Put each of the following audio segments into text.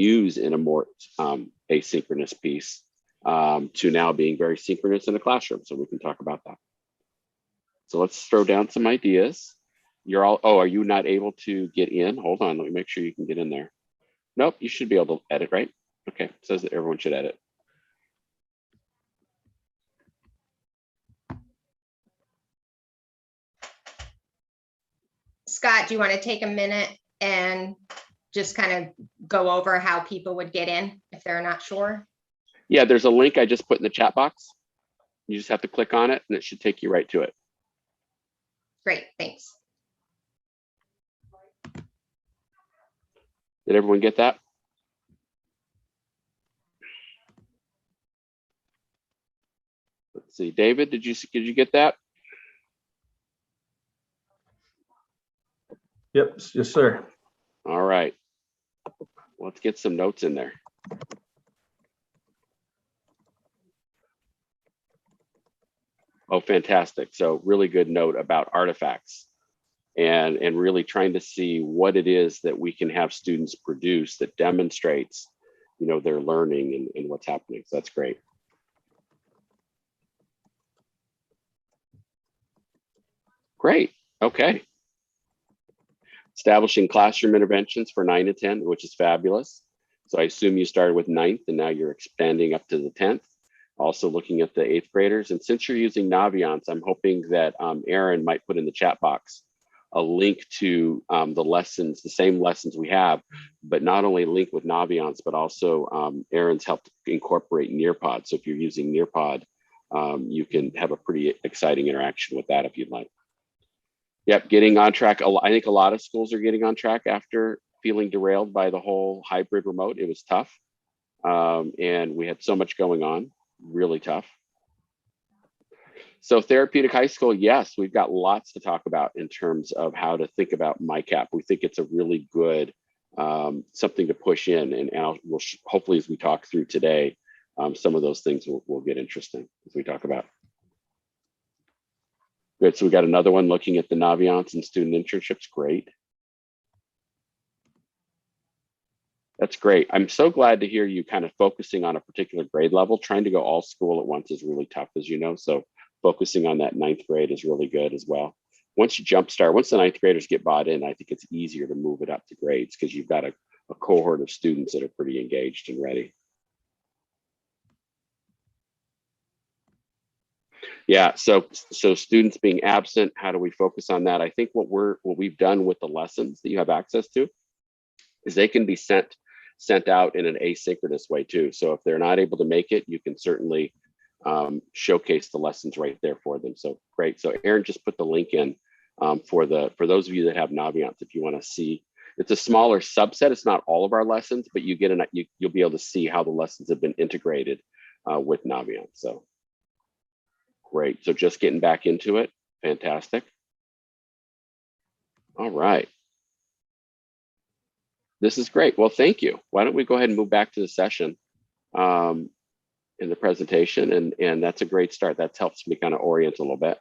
use in a more asynchronous piece to now being very synchronous in the classroom. So we can talk about that. So let's throw down some ideas. You're all, oh, are you not able to get in? Hold on, let me make sure you can get in there. Nope, you should be able to edit, right? Okay, it says that everyone should edit. Scott, do you want to take a minute and just kind of go over how people would get in if they're not sure? Yeah, there's a link I just put in the chat box. You just have to click on it and it should take you right to it. Great, thanks. Did everyone get that? Let's see, David, did you get that? Yep, yes, sir. All right, let's get some notes in there. Oh, fantastic. So really good note about artifacts and really trying to see what it is that we can have students produce that demonstrates, you know, their learning and what's happening. So that's great. Great, okay. Establishing classroom interventions for 9 to 10, which is fabulous. So I assume you started with 9th and now you're expanding up to the 10th. Also looking at the 8th graders. And since you're using Naviance, I'm hoping that Aaron might put in the chat box a link to the lessons, the same lessons we have, but not only link with Naviance, but also Aaron's helped incorporate Nearpod. So if you're using Nearpod, you can have a pretty exciting interaction with that if you'd like. Yep, getting on track. I think a lot of schools are getting on track after feeling derailed by the whole hybrid remote. It was tough. And we had so much going on, really tough. So therapeutic high school, yes, we've got lots to talk about in terms of how to think about MyCap. We think it's a really good something to push in, and we'll hopefully as we talk through today, some of those things will get interesting as we talk about. Good, so we got another one looking at the Naviance and student internships, great. That's great. I'm so glad to hear you kind of focusing on a particular grade level. Trying to go all school at once is really tough, as you know, so focusing on that 9th grade is really good as well. Once you jumpstart, once the 9th graders get bought in, I think it's easier to move it up to grades because you've got a cohort of students that are pretty engaged and ready. Yeah, so students being absent, how do we focus on that? I think what we've done with the lessons that you have access to is they can be sent out in an asynchronous way too. So if they're not able to make it, you can certainly showcase the lessons right there for them. So great. So Aaron just put the link in for those of you that have Naviance, if you want to see. It's a smaller subset. It's not all of our lessons, but you get you'll be able to see how the lessons have been integrated with Naviance. So great. So just getting back into it. Fantastic. All right. This is great. Well, thank you. Why don't we go ahead and move back to the session in the presentation, and that's a great start. That helps me kind of orient a little bit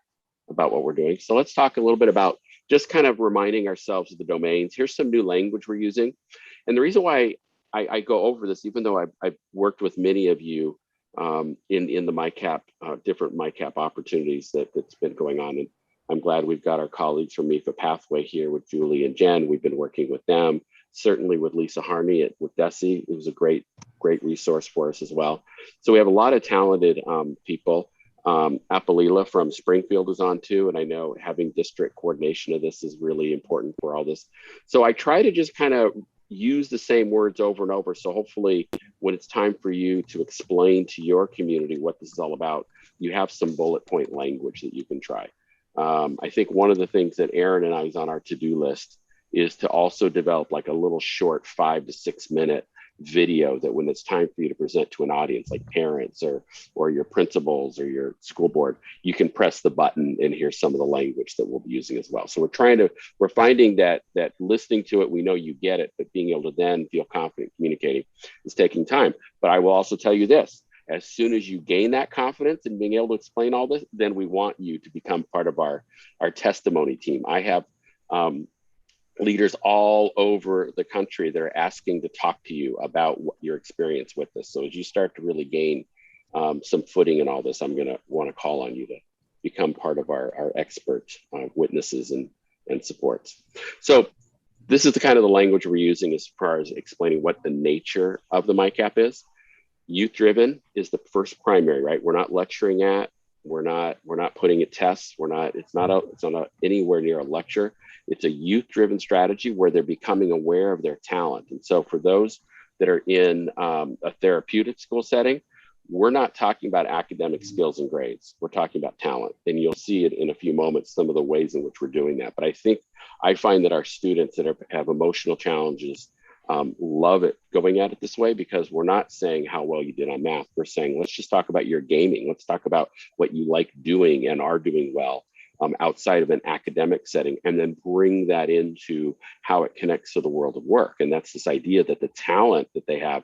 about what we're doing. So let's talk a little bit about just kind of reminding ourselves of the domains. Here's some new language we're using. And the reason why I go over this, even though I've worked with many of you in the MyCap, different MyCap opportunities that's been going on. And I'm glad we've got our colleagues from MIFA Pathway here with Julie and Jen. We've been working with them, certainly with Lisa Harney with DESE. It was a great resource for us as well. So we have a lot of talented people. Apalila from Springfield is on too, and I know having district coordination of this is really important for all this. So I try to just kind of use the same words over and over. So hopefully when it's time for you to explain to your community what this is all about, you have some bullet point language that you can try. I think one of the things that Aaron and I is on our to-do list is to also develop like a little short 5 to 6 minute video that when it's time for you to present to an audience like parents or your principals or your school board, you can press the button and hear some of the language that we'll be using as well. So we're finding that listening to it, we know you get it, but being able to then feel confident communicating is taking time. But I will also tell you this, as soon as you gain that confidence in being able to explain all this, then we want you to become part of our testimony team. I have leaders all over the country that are asking to talk to you about what your experience with this. So as you start to really gain some footing in all this, I'm going to want to call on you to become part of our expert witnesses and supports. So this is the kind of the language we're using as far as explaining what the nature of the MyCap is. Youth driven is the first primary, right? We're not lecturing at, we're not putting it tests. It's not anywhere near a lecture. It's a youth driven strategy where they're becoming aware of their talent. And so for those that are in a therapeutic school setting, we're not talking about academic skills and grades. We're talking about talent. And you'll see it in a few moments, some of the ways in which we're doing that. But I find that our students that have emotional challenges love it going at it this way, because we're not saying how well you did on math. We're saying, let's just talk about your gaming. Let's talk about what you like doing and are doing well outside of an academic setting, and then bring that into how it connects to the world of work. And that's this idea that the talent that they have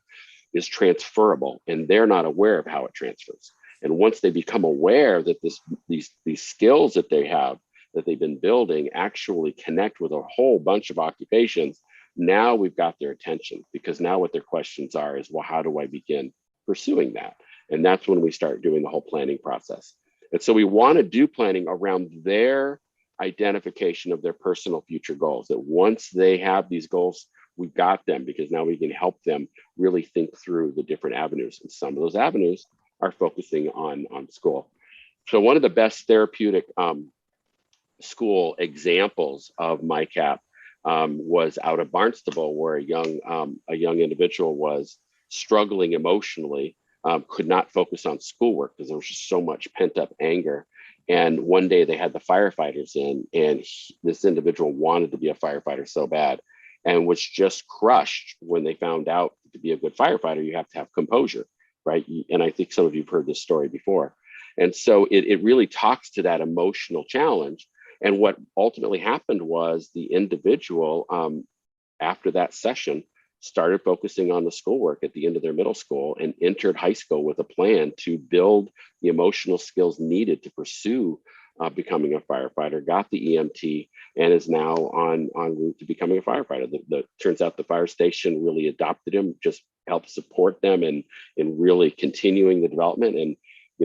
is transferable, and they're not aware of how it transfers. And once they become aware that these skills that they have, that they've been building, actually connect with a whole bunch of occupations, now we've got their attention, because now what their questions are is, well, how do I begin pursuing that? And that's when we start doing the whole planning process. And so we want to do planning around their identification of their personal future goals, that once they have these goals, we've got them, because now we can help them really think through the different avenues. And some of those avenues are focusing on school. So one of the best therapeutic school examples of MyCap was out of Barnstable, where a young individual was struggling emotionally, could not focus on schoolwork because there was just so much pent up anger. And one day they had the firefighters in, and this individual wanted to be a firefighter so bad, and was just crushed when they found out to be a good firefighter, you have to have composure, right? And I think some of you have heard this story before. And so it really talks to that emotional challenge. And what ultimately happened was the individual, after that session, started focusing on the schoolwork at the end of their middle school, and entered high school with a plan to build the emotional skills needed to pursue becoming a firefighter, got the EMT, and is now on route to becoming a firefighter. Turns out the fire station really adopted him, just helped support them in really continuing the development. And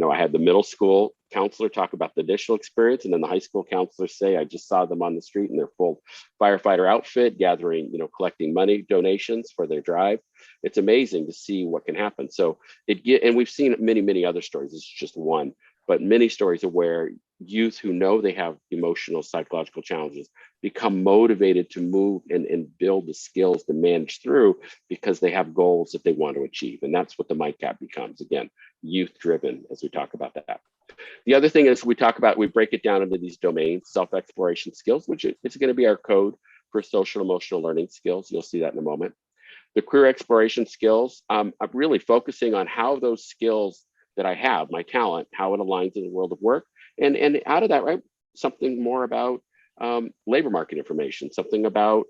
I had the middle school counselor talk about the initial experience, and then the high school counselor say, I just saw them on the street in their full firefighter outfit, gathering, collecting money donations for their drive. It's amazing to see what can happen. So and we've seen many, many other stories. This is just one, but many stories of where youth who know they have emotional, psychological challenges become motivated to move and build the skills to manage through, because they have goals that they want to achieve. And that's what the MyCap becomes, again, youth driven, as we talk about that. The other thing is we break it down into these domains: self-exploration skills, which is going to be our code for social emotional learning skills. You'll see that in a moment. The career exploration skills, I'm really focusing on how those skills that I have, my talent, how it aligns in the world of work. And out of that, right, something more about labor market information, something about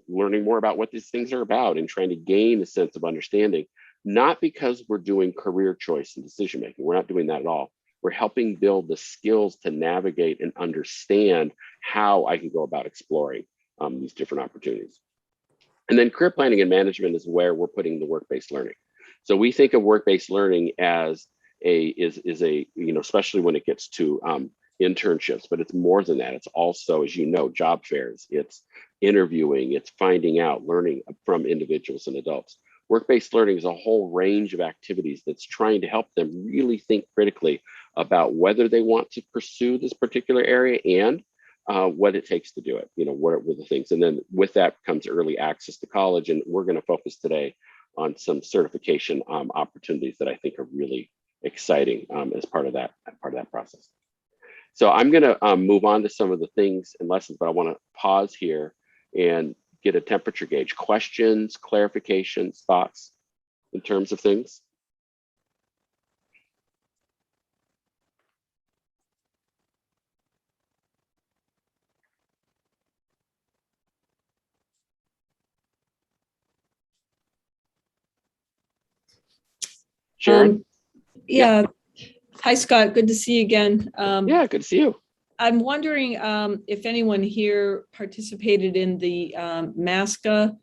learning more about what these things are about, and trying to gain a sense of understanding, not because we're doing career choice and decision making. We're not doing that at all. We're helping build the skills to navigate and understand how I can go about exploring these different opportunities. And then career planning and management is where we're putting the work-based learning. So we think of work-based learning as especially when it gets to internships, but it's more than that. It's also, as you know, job fairs, it's interviewing, it's finding out, learning from individuals and adults. Work-based learning is a whole range of activities that's trying to help them really think critically about whether they want to pursue this particular area and what it takes to do it. What are the things? And then with that comes early access to college. And we're going to focus today on some certification opportunities that I think are really exciting as part of that process. So I'm going to move on to some of the things and lessons, but I want to pause here and get a temperature gauge. Questions, clarifications, thoughts in terms of things? Sharon? Yeah. Hi, Scott. Good to see you again. Yeah, good to see you. I'm wondering if anyone here participated in the MASCA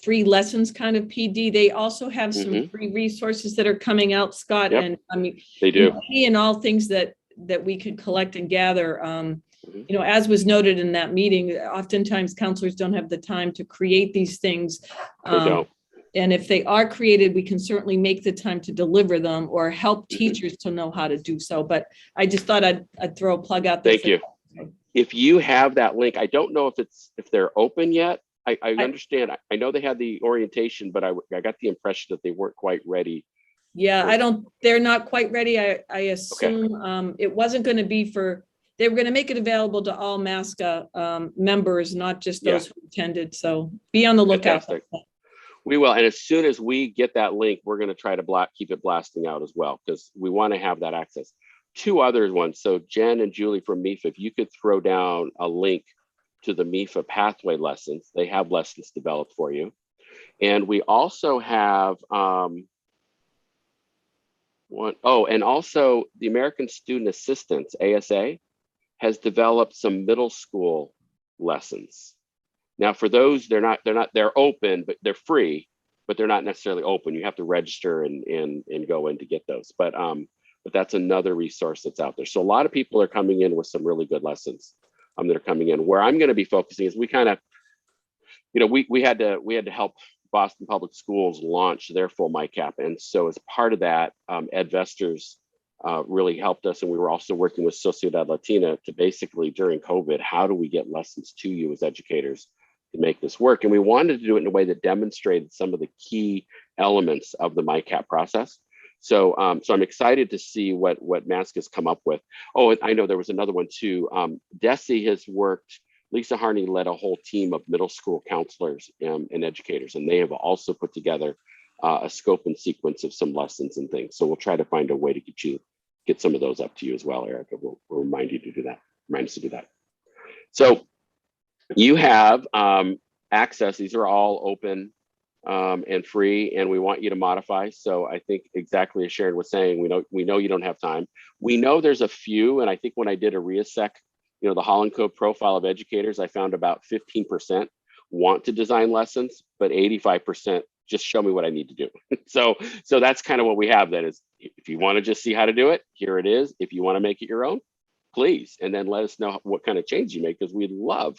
free lessons kind of PD. They also have some free resources that are coming out, Scott. Yep, and I mean, they do. Any and all things that we could collect and gather. You know, as was noted in that meeting, oftentimes counselors don't have the time to create these things. They don't. And if they are created, we can certainly make the time to deliver them or help teachers to know how to do so. But I just thought I'd throw a plug out there. Thank you. If you have that link, I don't know if they're open yet. I understand. I know they had the orientation, but I got the impression that they weren't quite ready. Yeah, they're not quite ready. I assume it wasn't going to be they were going to make it available to all MASCA members, not just those who attended. So be on the lookout. Fantastic. We will. And as soon as we get that link, we're going to try to keep it blasting out as well, because we want to have that access. Two other ones. So Jen and Julie from MEFA, if you could throw down a link to the MEFA pathway lessons. They have lessons developed for you. And we also have and also the American Student Assistance, ASA, has developed some middle school lessons. Now, for those, they're open, but they're free, but they're not necessarily open. You have to register and go in to get those. But that's another resource that's out there. So a lot of people are coming in with some really good lessons that are coming in. Where I'm going to be focusing is we kind of, you know, we had to help Boston Public Schools launch their full MyCap. And so as part of that, Ed Vesters really helped us. And we were also working with Sociedad Latina to basically, during COVID, how do we get lessons to you as educators to make this work? And we wanted to do it in a way that demonstrated some of the key elements of the MyCap process. So I'm excited to see what MASC has come up with. Oh, I know there was another one too. DESE has worked, Lisa Harney led a whole team of middle school counselors and educators, and they have also put together a scope and sequence of some lessons and things. So we'll try to find a way to get some of those up to you as well, Erica. We'll remind you to do that, remind us to do that. So you have access. These are all open and free, and we want you to modify. So I think exactly as Sharon was saying, we know you don't have time. We know there's a few, and I think when I did a RIASEC, you know, the Holland Code profile of educators, I found about 15% want to design lessons, but 85% just show me what I need to do. So that's kind of what we have. That is, if you want to just see how to do it, here it is. If you want to make it your own, please, and then let us know what kind of change you make, because we'd love,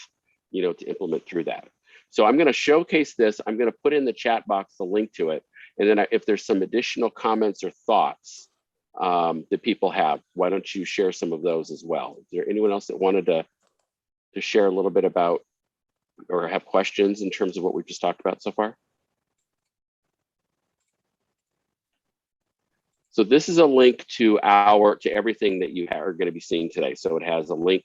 you know, to implement through that. So I'm going to showcase this. I'm going to put in the chat box the link to it. And then if there's some additional comments or thoughts that people have, why don't you share some of those as well? Is there anyone else that wanted to share a little bit about or have questions in terms of what we've just talked about so far? So this is a link to everything that you are going to be seeing today. So it has a link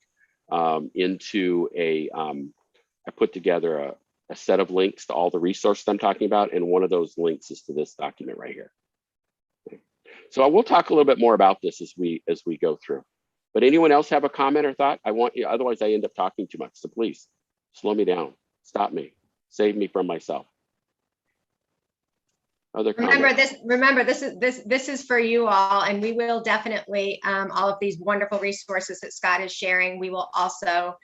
into I put together a set of links to all the resources I'm talking about, and one of those links is to this document right here. Okay. So I will talk a little bit more about this as we go through. But anyone else have a comment or thought? Otherwise I end up talking too much. So please slow me down, stop me, save me from myself. Other comments? Remember this is for you all, and we will definitely all of these wonderful resources that Scott is sharing, we will also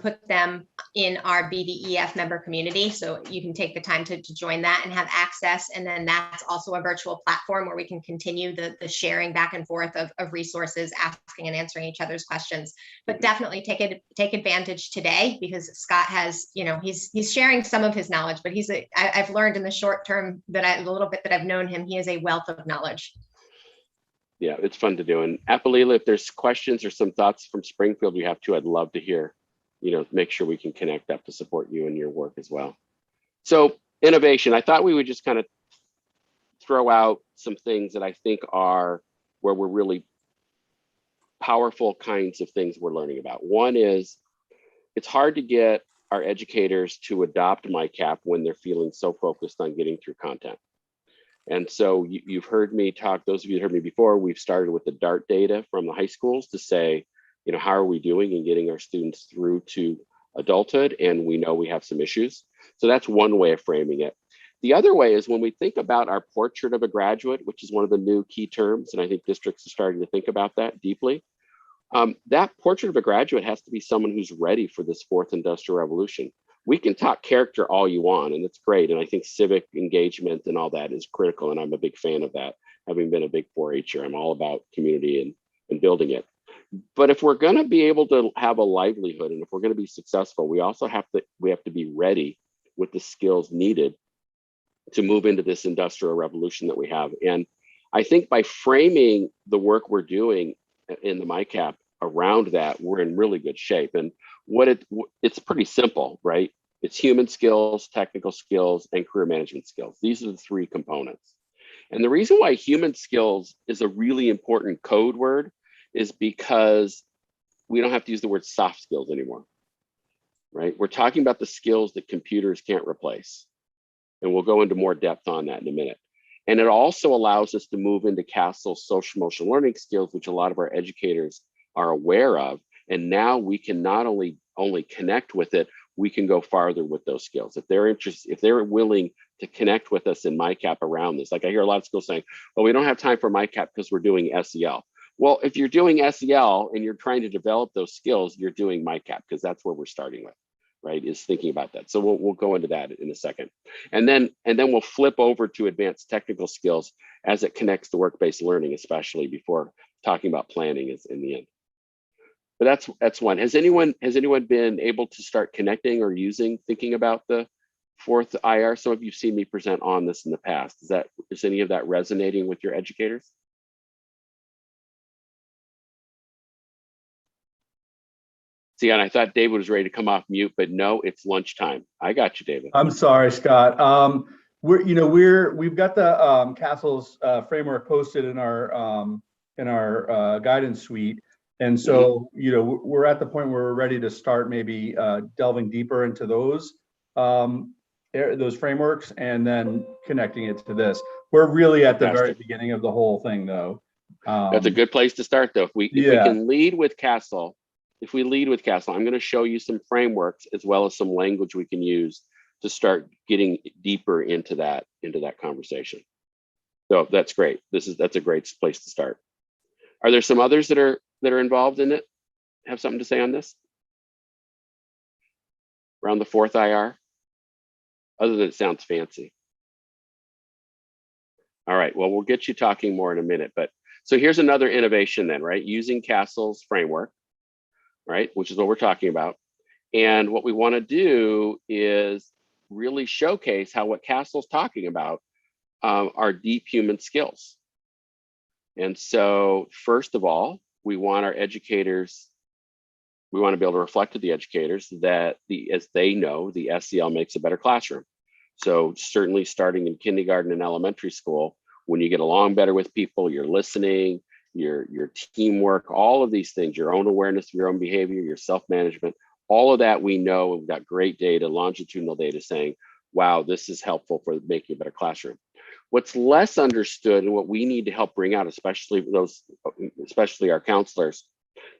put them in our BVEF member community. So you can take the time to join that and have access. And then that's also a virtual platform where we can continue the sharing back and forth of resources, asking and answering each other's questions. But definitely take advantage today, because Scott has, you know, he's sharing some of his knowledge, but I've learned in the short term the little bit that I've known him, he is a wealth of knowledge. Yeah, it's fun to do. And Apalila, if there's questions or some thoughts from Springfield you have to, I'd love to hear. You know, make sure we can connect up to support you in your work as well. So innovation, I thought we would just kind of throw out some things that I think are where we're really powerful kinds of things we're learning about. One is, it's hard to get our educators to adopt MyCap when they're feeling so focused on getting through content. And so you've heard me talk, those of you that heard me before, we've started with the DART data from the high schools to say, you know, how are we doing in getting our students through to adulthood? And we know we have some issues. So that's one way of framing it. The other way is when we think about our portrait of a graduate, which is one of the new key terms, and I think districts are starting to think about that deeply. That portrait of a graduate has to be someone who's ready for this fourth industrial revolution. We can talk character all you want, and it's great. And I think civic engagement and all that is critical. And I'm a big fan of that. Having been a big 4-H'er, I'm all about community and building it. But if we're going to be able to have a livelihood, and if we're going to be successful, we also have to be ready with the skills needed to move into this industrial revolution that we have. And I think by framing the work we're doing in the MyCap around that, we're in really good shape. And it's pretty simple, right? It's human skills, technical skills, and career management skills. These are the 3 components. And the reason why human skills is a really important code word is because we don't have to use the word soft skills anymore, right? We're talking about the skills that computers can't replace. And we'll go into more depth on that in a minute. And it also allows us to move into CASTLE's social emotional learning skills, which a lot of our educators are aware of. And now we can not only connect with it, we can go farther with those skills. If they're interested, if they're willing to connect with us in MyCap around this, like I hear a lot of schools saying, well, we don't have time for MyCap because we're doing SEL. Well, if you're doing SEL and you're trying to develop those skills, you're doing MyCap because that's where we're starting with, right? Is thinking about that. So we'll go into that in a second. And then we'll flip over to advanced technical skills as it connects to work-based learning, especially before talking about planning is in the end. But that's one. Has anyone been able to start connecting or thinking about the 4th IR? Some of you've seen me present on this in the past. Is any of that resonating with your educators? See, and I thought David was ready to come off mute, but no, it's lunchtime. I got you, David. I'm sorry, Scott. We've got the CASTLE's framework posted in our guidance suite. And so, we're at the point where we're ready to start maybe delving deeper into those frameworks and then connecting it to this. We're really at the very beginning of the whole thing, though. That's a good place to start, though. If we can lead with CASTLE, I'm going to show you some frameworks as well as some language we can use to start getting deeper into that conversation. So that's great. That's a great place to start. Are there some others that are involved in it? Have something to say on this? Around the 4th IR? Other than it sounds fancy. All right, well, we'll get you talking more in a minute. But so here's another innovation then, right? Using CASTLE's framework, right? Which is what we're talking about. And what we want to do is really showcase how what CASTLE's talking about are deep human skills. And so first of all, we want our educators, we want to be able to reflect to the educators that as they know, the SEL makes a better classroom. So certainly starting in kindergarten and elementary school, when you get along better with people, you're listening, your teamwork, all of these things, your own awareness of your own behavior, your self-management, all of that we know. We've got great data, longitudinal data saying, wow, this is helpful for making a better classroom. What's less understood and what we need to help bring out, especially our counselors,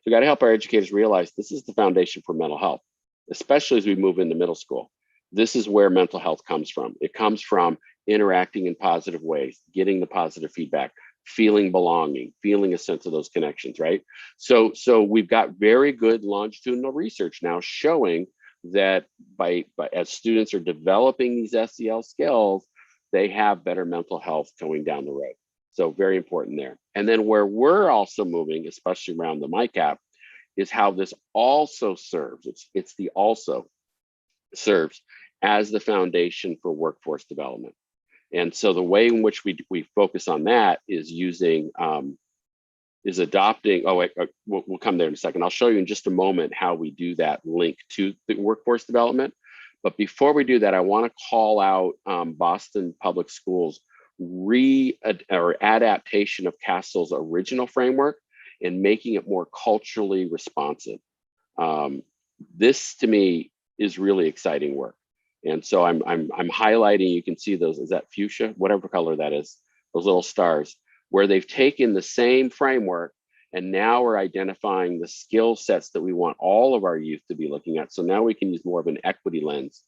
we got to help our educators realize this is the foundation for mental health, especially as we move into middle school. This is where mental health comes from. It comes from interacting in positive ways, getting the positive feedback, feeling belonging, feeling a sense of those connections, right? So we've got very good longitudinal research now showing that as students are developing these SEL skills, they have better mental health going down the road. So very important there. And then where we're also moving, especially around the MyCap, is how this also serves. It's the also serves as the foundation for workforce development. And so the way in which we focus on that is using, is adopting, we'll come there in a second. I'll show you in just a moment how we do that link to the workforce development. But before we do that, I want to call out Boston Public Schools' adaptation of CASTLE's original framework and making it more culturally responsive. This to me is really exciting work. And so I'm highlighting, you can see those, is that fuchsia? Whatever color that is, those little stars, where they've taken the same framework and now we're identifying the skill sets that we want all of our youth to be looking at. So now we can use more of an equity lens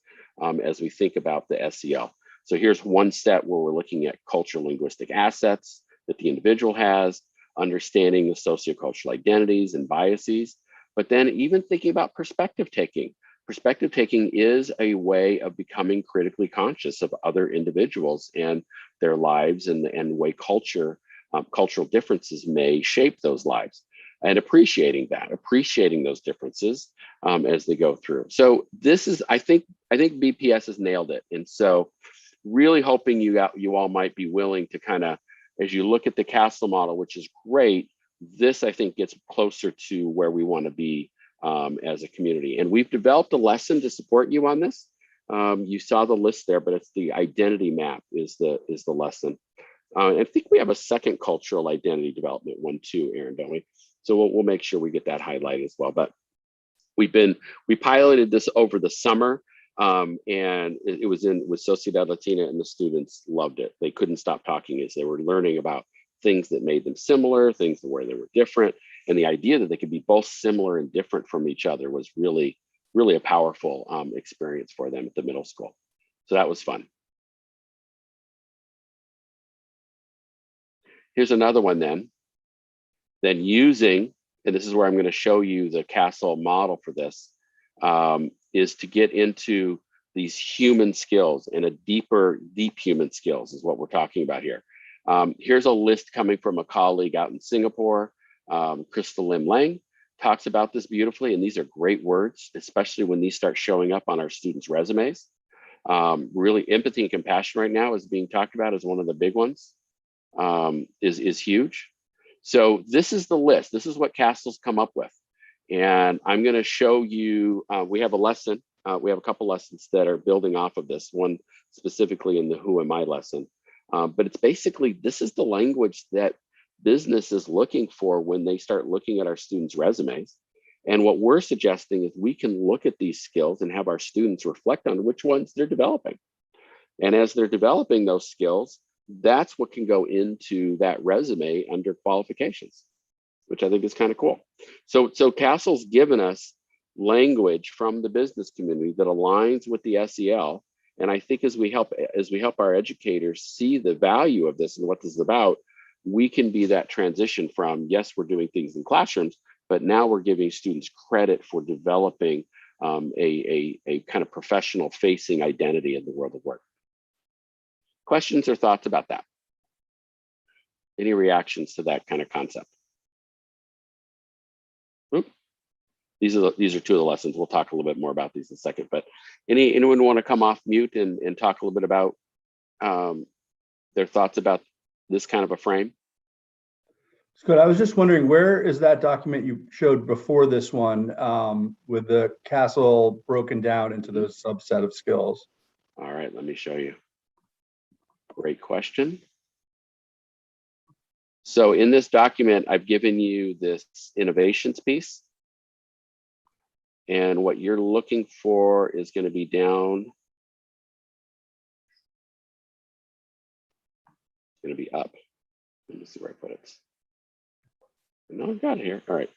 as we think about the SEL. So here's one set where we're looking at cultural linguistic assets that the individual has, understanding the sociocultural identities and biases, but then even thinking about perspective taking. Perspective taking is a way of becoming critically conscious of other individuals and their lives and the way cultural differences may shape those lives, and appreciating those differences as they go through. So this is, I think BPS has nailed it. And so really hoping you all might be willing to kind of, as you look at the Castle model, which is great, this I think gets closer to where we want to be as a community. And we've developed a lesson to support you on this. You saw the list there, but it's the identity map is the lesson. I think we have a second cultural identity development one too, Aaron, don't we? So we'll make sure we get that highlighted as well. But we piloted this over the summer, and it was with Sociedad Latina, and the students loved it. They couldn't stop talking as they were learning about things that made them similar, things where they were different. And the idea that they could be both similar and different from each other was really, really a powerful experience for them at the middle school. So that was fun. Here's another one then using, and this is where I'm going to show you the Castle model for this, is to get into these human skills and deep human skills is what we're talking about here. Here's a list coming from a colleague out in Singapore. Crystal Lim Lang talks about this beautifully, and these are great words, especially when these start showing up on our students' resumes. Really, empathy and compassion right now is being talked about as one of the big ones, is huge. So this is the list. This is what Castle's come up with. And I'm going to show you, we have a lesson. We have a couple lessons that are building off of this, one specifically in the Who Am I lesson. But it's basically, this is the language that business is looking for when they start looking at our students' resumes. And what we're suggesting is we can look at these skills and have our students reflect on which ones they're developing. And as they're developing those skills, that's what can go into that resume under qualifications, which I think is kind of cool. So Castle's given us language from the business community that aligns with the SEL. And I think as we help our educators see the value of this and what this is about, we can be that transition from, yes, we're doing things in classrooms, but now we're giving students credit for developing a kind of professional facing identity in the world of work. Questions or thoughts about that? Any reactions to that kind of concept? Oop. These are two of the lessons. We'll talk a little bit more about these in a second, but anyone want to come off mute and talk a little bit about their thoughts about this kind of a frame? Scott, I was just wondering, where is that document you showed before this one with the Castle broken down into those subset of skills? All right, let me show you. Great question. So in this document, I've given you this innovations piece. And what you're looking for is going to be down. It's going to be up. Let me see where I put it. No, I've got it here. All right.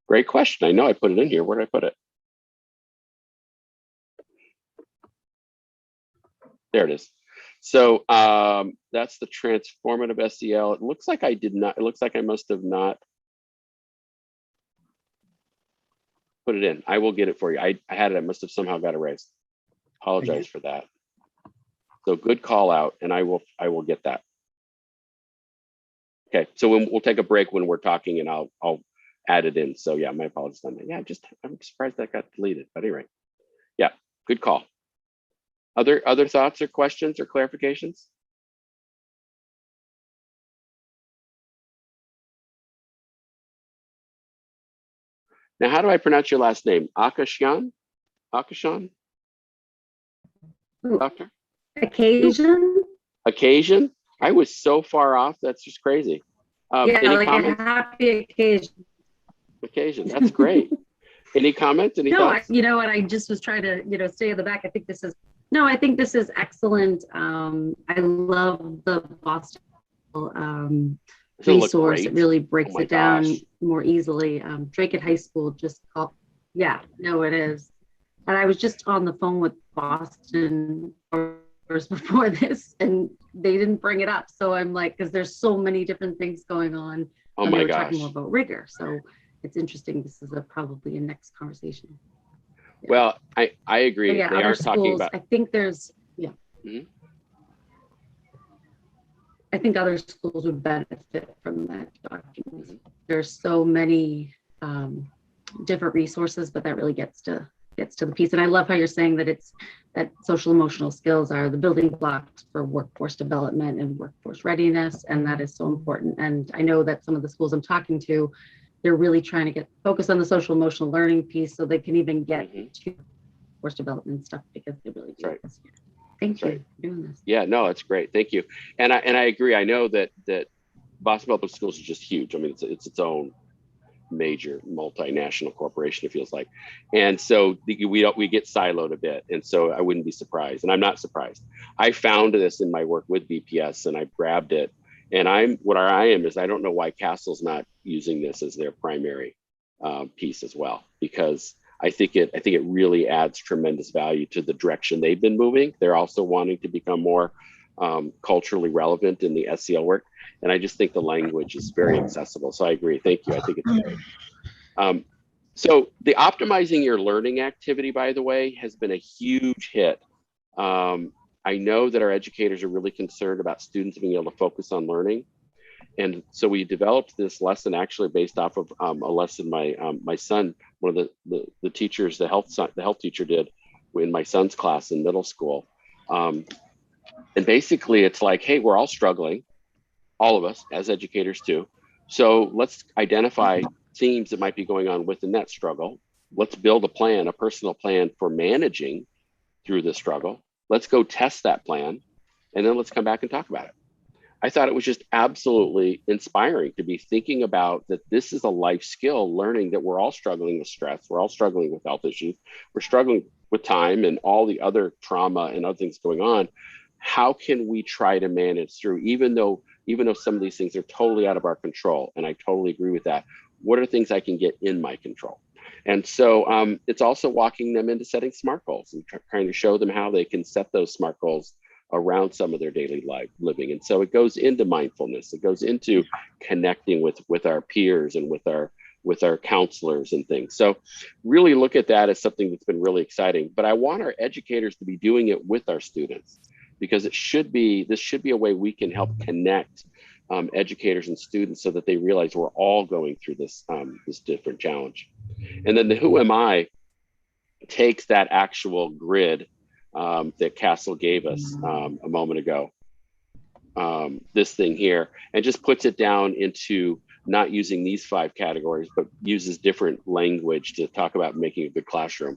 Great question. I know I put it in here. Where did I put it? There it is. So that's the transformative SEL. It looks like I did not, it looks like I must have not put it in. I will get it for you. I had it, I must have somehow got erased. Apologize for that. So good call out, and I will get that. Okay, so we'll take a break when we're talking, and I'll add it in. So yeah, my apologies on that. Yeah, I'm surprised that got deleted, but anyway, yeah, good call. Other thoughts or questions or clarifications? Now, how do I pronounce your last name? Akashan? Akashan? Doctor? Occasion? Occasion? I was so far off. That's just crazy. Yeah, any like comments? a happy occasion. Occasion. That's great. Any comments? Any No, thoughts? you know what? I just was trying to, stay in the back. I think this is excellent. I love the Boston resource. It really breaks it down more easily. Drake at High School just called. Yeah, no, it is. And I was just on the phone with Boston before this, and they didn't bring it up. So I'm like, because there's so many different things going on. Oh They my were talking gosh. more about rigor. So it's interesting. This is probably a next conversation. Yeah. Well, I But agree. yeah, They other aren't talking schools, about. I think there's, yeah. Mhm. I think other schools would benefit from that document. Mhm. There's so many different resources, but that really gets to the piece. And I love how you're saying that that social emotional skills are the building blocks for workforce development and workforce readiness, and that is so important. And I know that some of the schools I'm talking to, they're really trying to get focused on the social emotional learning piece so they can even get Mhm. to workforce development stuff, because they really do Right. this year. Thank That's you for doing this. Yeah, no, it's great. Thank you. And I agree. I know that Boston Public Schools is just huge. I mean, it's its own major multinational corporation, it feels like. And so we get siloed a bit. And so I wouldn't be surprised. And I'm not surprised. I found this in my work with BPS, and I grabbed it. And I don't know why Castle's not using this as their primary piece as well, because I think it really adds tremendous value to the direction they've been moving. They're also wanting to become more culturally relevant in the SEL work. And I just think the language is very accessible. So I agree. Thank you. I think it's great. So the optimizing your learning activity, by the way, has been a huge hit. I know that our educators are really concerned about students being able to focus on learning. And so we developed this lesson actually based off of a lesson my son, one of the teachers, the health teacher did in my son's class in middle school. And basically it's like, hey, we're all struggling, all of us as educators too. So let's identify themes that might be going on within that struggle. Let's build a plan, a personal plan for managing through the struggle. Let's go test that plan, and then let's come back and talk about it. I thought it was just absolutely inspiring to be thinking about that this is a life skill, learning that we're all struggling with stress, we're all struggling with health issues, we're struggling with time and all the other trauma and other things going on. How can we try to manage through, even though some of these things are totally out of our control? And I totally agree with that. What are things I can get in my control? And so it's also walking them into setting SMART goals and trying to show them how they can set those SMART goals around some of their daily life living. And so it goes into mindfulness. It goes into connecting with our peers and with our counselors and things. So really look at that as something that's been really exciting. But I want our educators to be doing it with our students, because this should be a way we can help connect educators and students so that they realize we're all going through this different challenge. And then the Who Am I takes that actual grid that Castle gave us a moment ago, this thing here, and just puts it down into not using these 5 categories, but uses different language to talk about making a good classroom.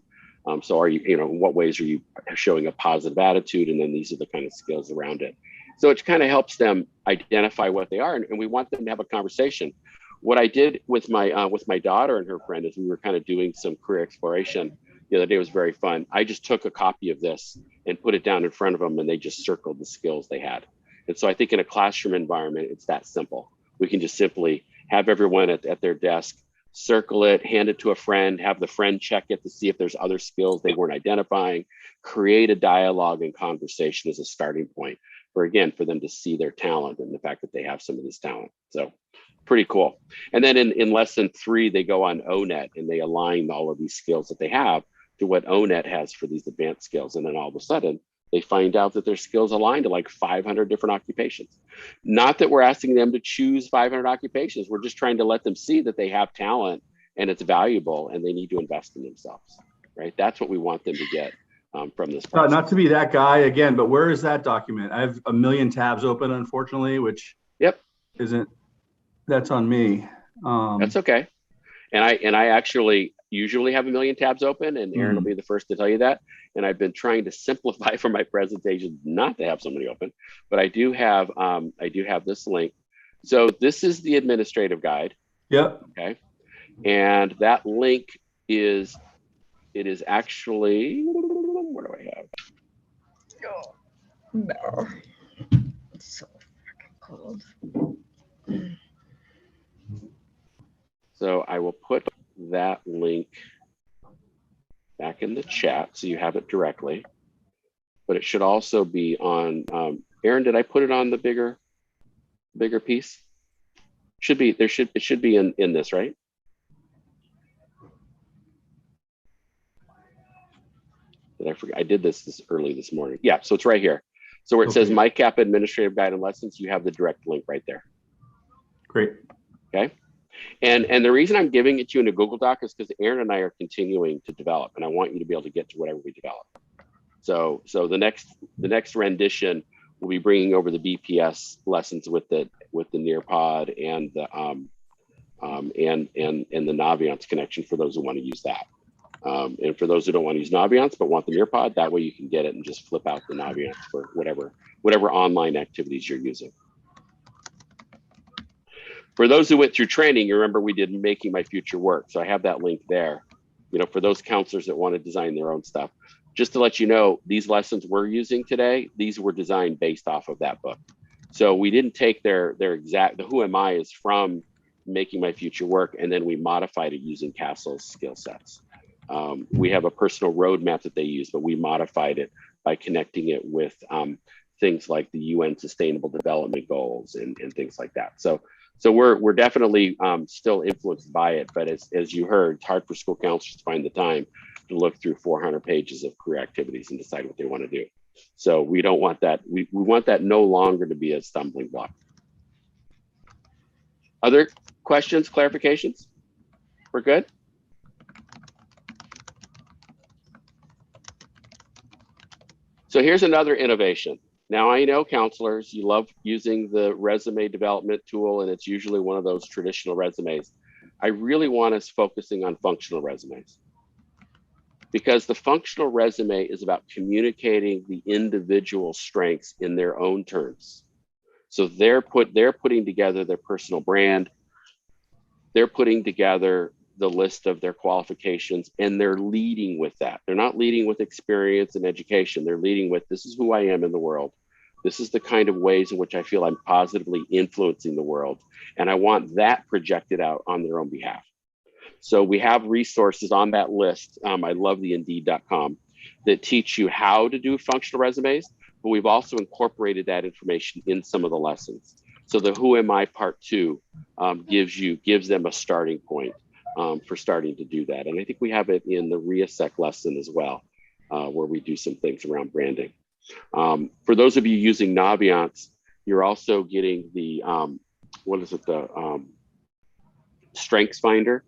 So are you, in what ways are you showing a positive attitude? And then these are the kind of skills around it. So it kind of helps them identify what they are, and we want them to have a conversation. What I did with my daughter and her friend is we were kind of doing some career exploration the other day. It was very fun. I just took a copy of this and put it down in front of them, and they just circled the skills they had. And so I think in a classroom environment, it's that simple. We can just simply have everyone at their desk, circle it, hand it to a friend, have the friend check it to see if there's other skills they weren't identifying, create a dialogue and conversation as a starting point for them to see their talent and the fact that they have some of this talent. So pretty cool. And then in lesson 3, they go on ONET and they align all of these skills that they have to what ONET has for these advanced skills. And then all of a sudden, they find out that their skills align to like 500 different occupations. Not that we're asking them to choose 500 occupations. We're just trying to let them see that they have talent and it's valuable and they need to invest in themselves, right? That's what we want them to get from this process. Not to be that guy again, but where is that document? I have a million tabs open, unfortunately, which that's on me. That's okay. And I actually usually have a million tabs open, and Aaron will be the first to tell you that. And I've been trying to simplify for my presentation not to have so many open, but I do have this link. So this is the administrative guide. Yep. Okay. And that link is actually, what do I have? Oh, no. It's so freaking cold. So I will put that link back in the chat so you have it directly. but it should also be on, Aaron, did I put it on the bigger piece? Should be, it should be in this, right? Did I forget? I did this early this morning. Yeah, so it's right here. So where it says MyCap Administrative Guide and Lessons, you have the direct link right there. Great. Okay. And the reason I'm giving it to you in a Google Doc is because Aaron and I are continuing to develop, and I want you to be able to get to whatever we develop. So the next rendition will be bringing over the BPS lessons with the Nearpod and the and the Naviance connection for those who want to use that. And for those who don't want to use Naviance but want the Nearpod, that way you can get it and just flip out the Naviance for whatever online activities you're using. For those who went through training, you remember we did Making My Future Work. So I have that link there, you know, for those counselors that want to design their own stuff. Just to let you know, these lessons we're using today, these were designed based off of that book. So we didn't take their exact, the Who Am I is from Making My Future Work, and then we modified it using Castle's skill sets. We have a personal roadmap that they use, but we modified it by connecting it with things like the UN Sustainable Development Goals and things like that. So we're definitely still influenced by it, but as you heard, it's hard for school counselors to find the time to look through 400 pages of career activities and decide what they want to do. So we don't want that. We want that no longer to be a stumbling block. Other questions, clarifications? We're good? So here's another innovation. Now I know counselors, you love using the resume development tool, and it's usually one of those traditional resumes. I really want us focusing on functional resumes, because the functional resume is about communicating the individual strengths in their own terms. So they're putting together their personal brand, they're putting together the list of their qualifications, and they're leading with that. They're not leading with experience and education. They're leading with, this is who I am in the world. This is the kind of ways in which I feel I'm positively influencing the world. And I want that projected out on their own behalf. So we have resources on that list. I love the Indeed.com that teach you how to do functional resumes, but we've also incorporated that information in some of the lessons. So the Who Am I Part 2 gives them a starting point for starting to do that. And I think we have it in the REASEC lesson as well, where we do some things around branding. For those of you using Naviance, you're also getting the, the Strengths Finder,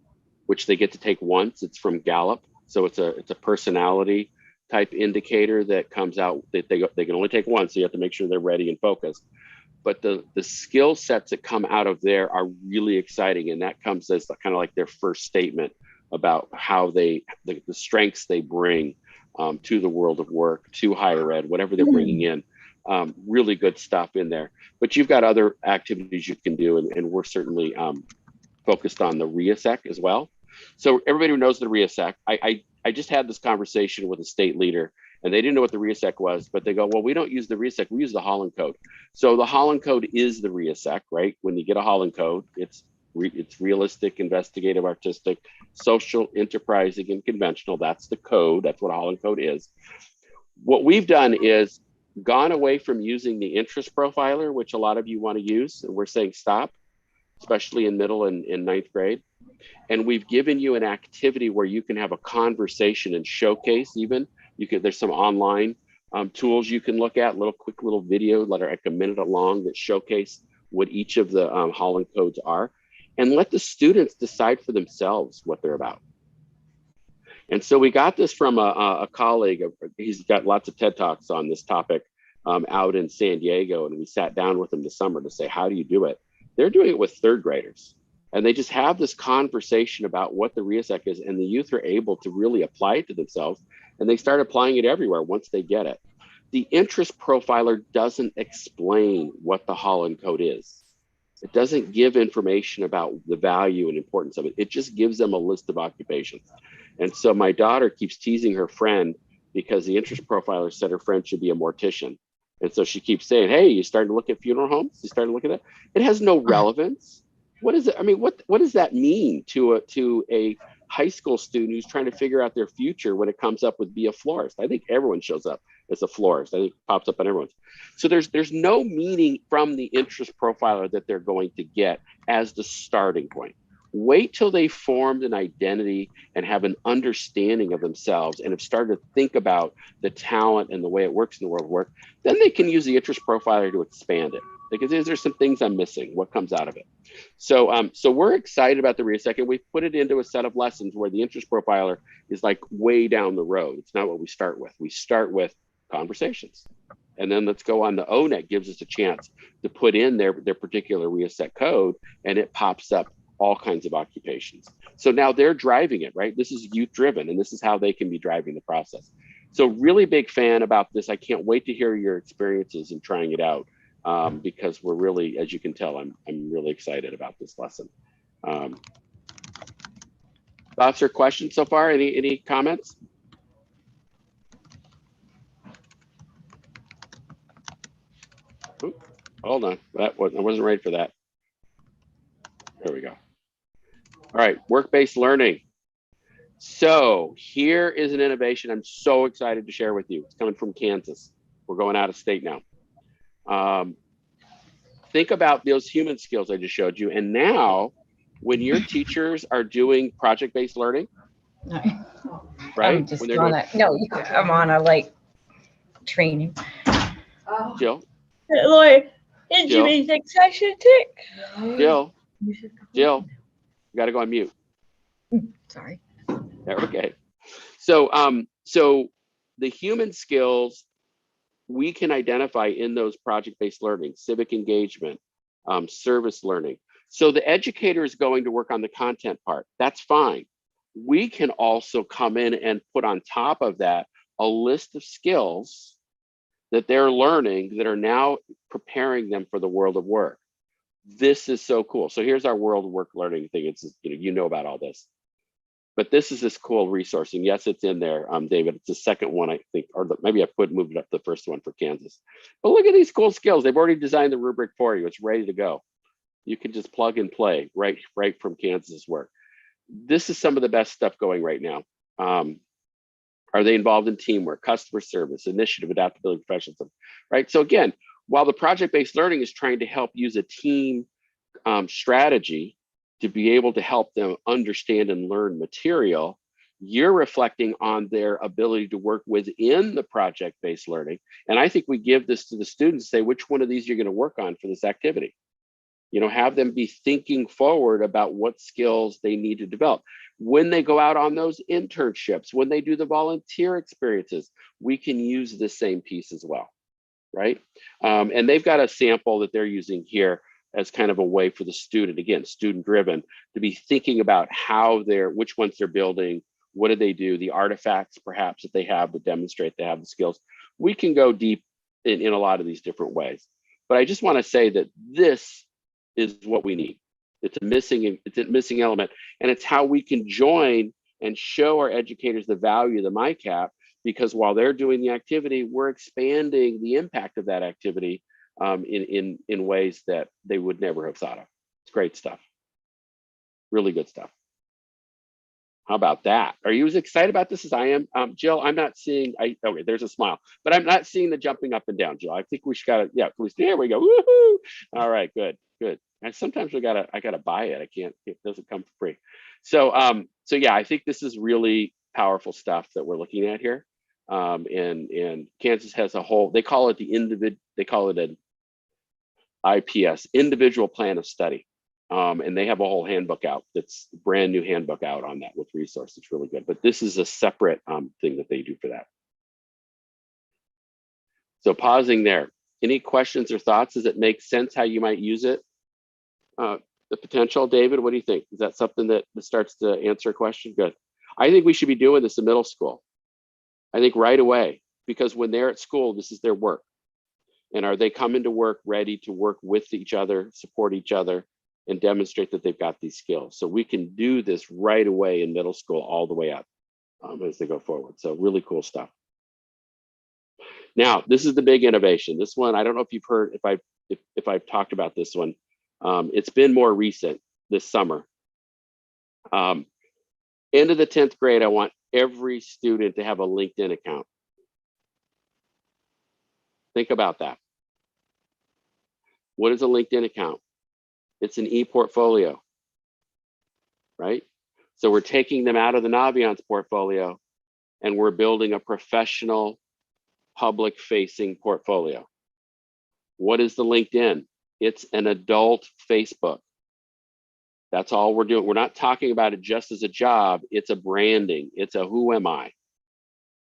which they get to take once. It's from Gallup. So it's a personality type indicator that comes out that they can only take once. So you have to make sure they're ready and focused. But the skill sets that come out of there are really exciting. And that comes as kind of like their first statement about how the strengths they bring to the world of work, to higher ed, whatever they're bringing in. Really good stuff in there. But you've got other activities you can do. And we're certainly focused on the REASEC as well. So everybody who knows the REASEC, I just had this conversation with a state leader, and they didn't know what the REASEC was, but they go, well, we don't use the REASEC, we use the Holland Code. So the Holland Code is the REASEC, right? When you get a Holland Code, it's realistic, investigative, artistic, social, enterprising, and conventional. That's the code. That's what a Holland Code is. What we've done is gone away from using the interest profiler, which a lot of you want to use, and we're saying stop, especially in middle and ninth grade. And we've given you an activity where you can have a conversation and showcase even. There's some online tools you can look at, quick little video that are like a minute long that showcase what each of the Holland codes are, and let the students decide for themselves what they're about. And so we got this from a colleague. He's got lots of TED Talks on this topic out in San Diego. And we sat down with him this summer to say, how do you do it? They're doing it with third graders. And they just have this conversation about what the REASEC is, and the youth are able to really apply it to themselves, and they start applying it everywhere once they get it. The interest profiler doesn't explain what the Holland Code is. It doesn't give information about the value and importance of it. It just gives them a list of occupations. And so my daughter keeps teasing her friend because the interest profiler said her friend should be a mortician. And so she keeps saying, hey, you starting to look at funeral homes? You starting to look at that? It has no relevance. What is it? I mean, what does that mean to a high school student who's trying to figure out their future when it comes up with be a florist. I think everyone shows up as a florist. I think it pops up on everyone's. So there's no meaning from the interest profiler that they're going to get as the starting point. Wait till they formed an identity and have an understanding of themselves and have started to think about the talent and the way it works in the world of work. Then they can use the interest profiler to expand it. Because is there some things I'm missing? What comes out of it? So so we're excited about the REASEC, and we've put it into a set of lessons where the interest profiler is like way down the road. It's not what we start with. We start with conversations. And then let's go on. The ONET gives us a chance to put in their particular REASEC code, and it pops up all kinds of occupations. So now they're driving it, right? This is youth driven, and this is how they can be driving the process. So really big fan about this. I can't wait to hear your experiences in trying it out, because we're really, as you can tell, I'm really excited about this lesson. Thoughts or questions so far? Any comments? Ooh, hold on, I wasn't ready for that. There we go. All right, work-based learning. So here is an innovation I'm so excited to share with you. It's coming from Kansas. We're going out of state now. Think about those human skills I just showed you. And now when your teachers are doing project-based learning, right? I'm just When they're on doing, a, no, I'm on a like training. Jill, Lord, did Jill. you think I should take? Jill, you gotta go on mute. Sorry. Okay. So, so the human skills we can identify in those project-based learning, civic engagement, service learning. So the educator is going to work on the content part. That's fine. We can also come in and put on top of that a list of skills that they're learning that are now preparing them for the world of work. This is so cool. So here's our world of work learning thing. It's, you know about all this. But this is this cool resource, and yes, it's in there, David. It's the second one, I think, or maybe I moved it up the first one for Kansas. But look at these cool skills. They've already designed the rubric for you. It's ready to go. You can just plug and play right from Kansas's work. This is some of the best stuff going right now. Are they involved in teamwork, customer service, initiative, adaptability, professionalism, right? So again, while the project-based learning is trying to help use a team strategy to be able to help them understand and learn material, you're reflecting on their ability to work within the project-based learning. And I think we give this to the students, say, which one of these you're going to work on for this activity? You know, have them be thinking forward about what skills they need to develop. When they go out on those internships, when they do the volunteer experiences, we can use the same piece as well, right? And they've got a sample that they're using here as kind of a way for the student, again, student driven, to be thinking about how which ones they're building, what do they do, the artifacts perhaps that they have that demonstrate they have the skills. We can go deep in a lot of these different ways. But I just want to say that this is what we need. It's a missing element, and it's how we can join and show our educators the value of the MyCap, because while they're doing the activity, we're expanding the impact of that activity in ways that they would never have thought of. It's great stuff. Really good stuff. How about that? Are you as excited about this as I am? Jill, I'm not seeing, okay, there's a smile, but I'm not seeing the jumping up and down, Jill. I think we should gotta, yeah, please, there we go, woohoo! All right, good. And sometimes I gotta buy it. I can't, it doesn't come for free. So, so yeah, I think this is really powerful stuff that we're looking at here. And Kansas has a whole, they call it an IPS, individual plan of study. And they have a whole handbook out, that's a brand new handbook out on that with resources. It's really good, but this is a separate thing that they do for that. So pausing there, any questions or thoughts? Does it make sense how you might use it? The potential, David, what do you think? Is that something that starts to answer a question? Good. I think we should be doing this in middle school. I think right away, because when they're at school, this is their work. And are they coming to work ready to work with each other, support each other, and demonstrate that they've got these skills? So we can do this right away in middle school all the way up as they go forward. So really cool stuff. Now, this is the big innovation. This one, I don't know if you've heard, if I've talked about this one. It's been more recent this summer. End of the 10th grade, I want every student to have a LinkedIn account. Think about that. What is a LinkedIn account? It's an e-portfolio, right? So we're taking them out of the Naviance portfolio and we're building a professional public facing portfolio. What is the LinkedIn? It's an adult Facebook. That's all we're doing. We're not talking about it just as a job. It's a branding. It's a who am I?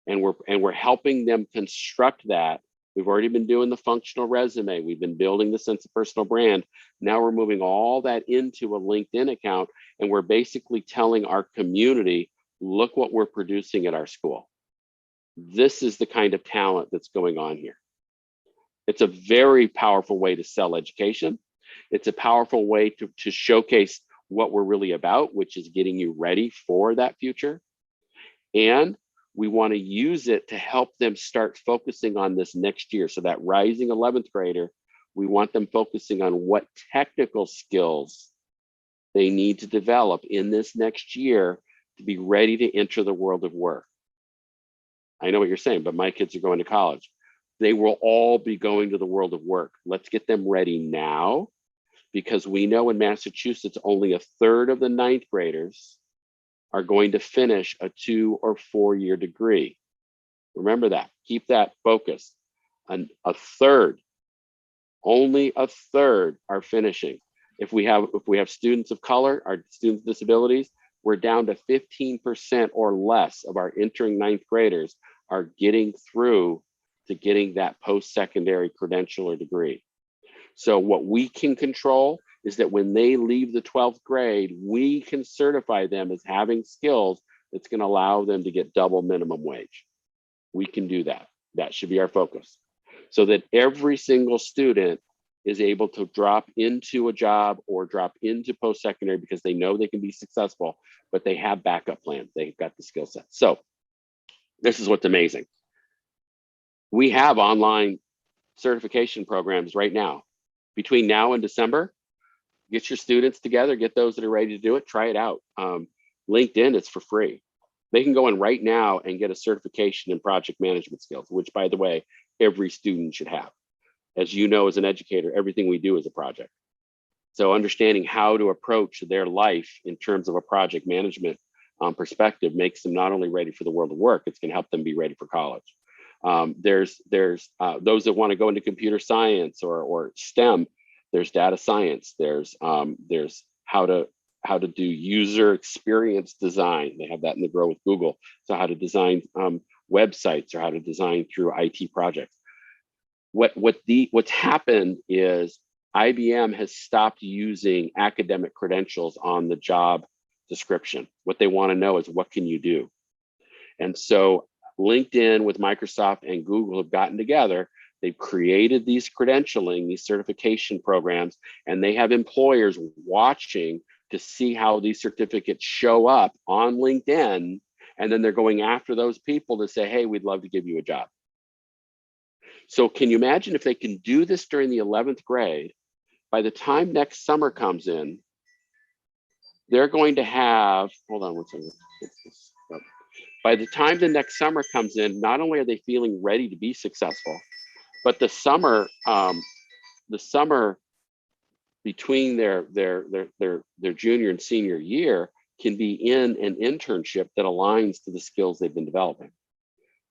And we're helping them construct that. We've already been doing the functional resume. We've been building the sense of personal brand. Now we're moving all that into a LinkedIn account, and we're basically telling our community, look what we're producing at our school. This is the kind of talent that's going on here. It's a very powerful way to sell education. It's a powerful way to showcase what we're really about, which is getting you ready for that future. And we want to use it to help them start focusing on this next year. So that rising 11th grader, we want them focusing on what technical skills they need to develop in this next year to be ready to enter the world of work. I know what you're saying, but my kids are going to college. They will all be going to the world of work. Let's get them ready now, because we know in Massachusetts, only a third of the 9th graders are going to finish a 2 or 4 year degree. Remember that, keep that focused. And a third, only a third are finishing. If we have students of color, our students with disabilities, we're down to 15% or less of our entering 9th graders are getting through to getting that post-secondary credential or degree. So what we can control is that when they leave the 12th grade, we can certify them as having skills that's going to allow them to get double minimum wage. We can do that. That should be our focus, so that every single student is able to drop into a job or drop into post-secondary because they know they can be successful, but they have backup plans. They've got the skill set. So this is what's amazing. We have online certification programs right now. Between now and December, get your students together, get those that are ready to do it, try it out. LinkedIn, it's for free. They can go in right now and get a certification in project management skills, which, by the way, every student should have. As you know, as an educator, everything we do is a project. So understanding how to approach their life in terms of a project management perspective makes them not only ready for the world of work, it's going to help them be ready for college. There's those that want to go into computer science or STEM. There's data science. There's how to do user experience design. They have that in the Grow with Google. So how to design websites or how to design through IT projects. What's happened is IBM has stopped using academic credentials on the job description. What they want to know is, what can you do? And so LinkedIn with Microsoft and Google have gotten together. They've created these credentialing, these certification programs, and they have employers watching to see how these certificates show up on LinkedIn. And then they're going after those people to say, hey, we'd love to give you a job. So can you imagine if they can do this during the 11th grade, by the time next summer comes in, they're going to have, hold on one second. By the time the next summer comes in, not only are they feeling ready to be successful, but the summer between their junior and senior year can be in an internship that aligns to the skills they've been developing.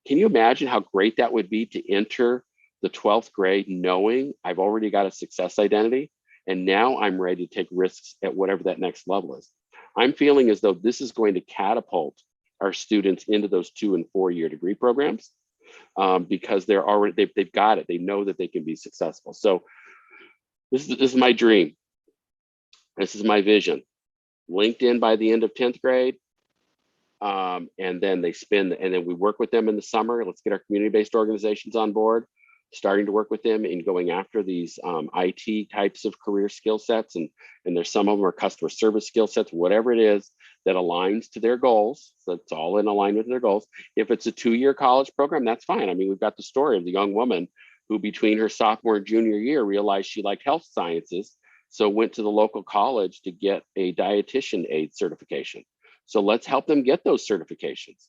Can you imagine how great that would be to enter the 12th grade knowing I've already got a success identity, and now I'm ready to take risks at whatever that next level is? I'm feeling as though this is going to catapult our students into those 2 and 4 year degree programs because they're already, they've got it. They know that they can be successful. So this is my dream. This is my vision. LinkedIn by the end of 10th grade. And then and then we work with them in the summer. Let's get our community-based organizations on board, starting to work with them in going after these IT types of career skill sets. And there's some of them are customer service skill sets, whatever it is that aligns to their goals. So it's all in alignment with their goals. If it's a 2-year college program, that's fine. I mean, we've got the story of the young woman who between her sophomore and junior year realized she liked health sciences. So went to the local college to get a dietitian aid certification. So let's help them get those certifications.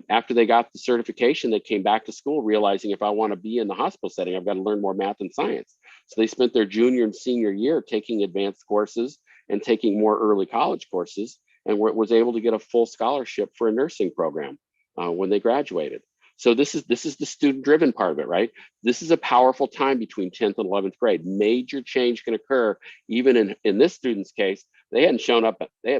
After they got the certification, they came back to school realizing if I want to be in the hospital setting, I've got to learn more math and science. So they spent their junior and senior year taking advanced courses and taking more early college courses, and was able to get a full scholarship for a nursing program when they graduated. So this is the student-driven part of it, right? This is a powerful time between 10th and 11th grade. Major change can occur. Even in this student's case, they hadn't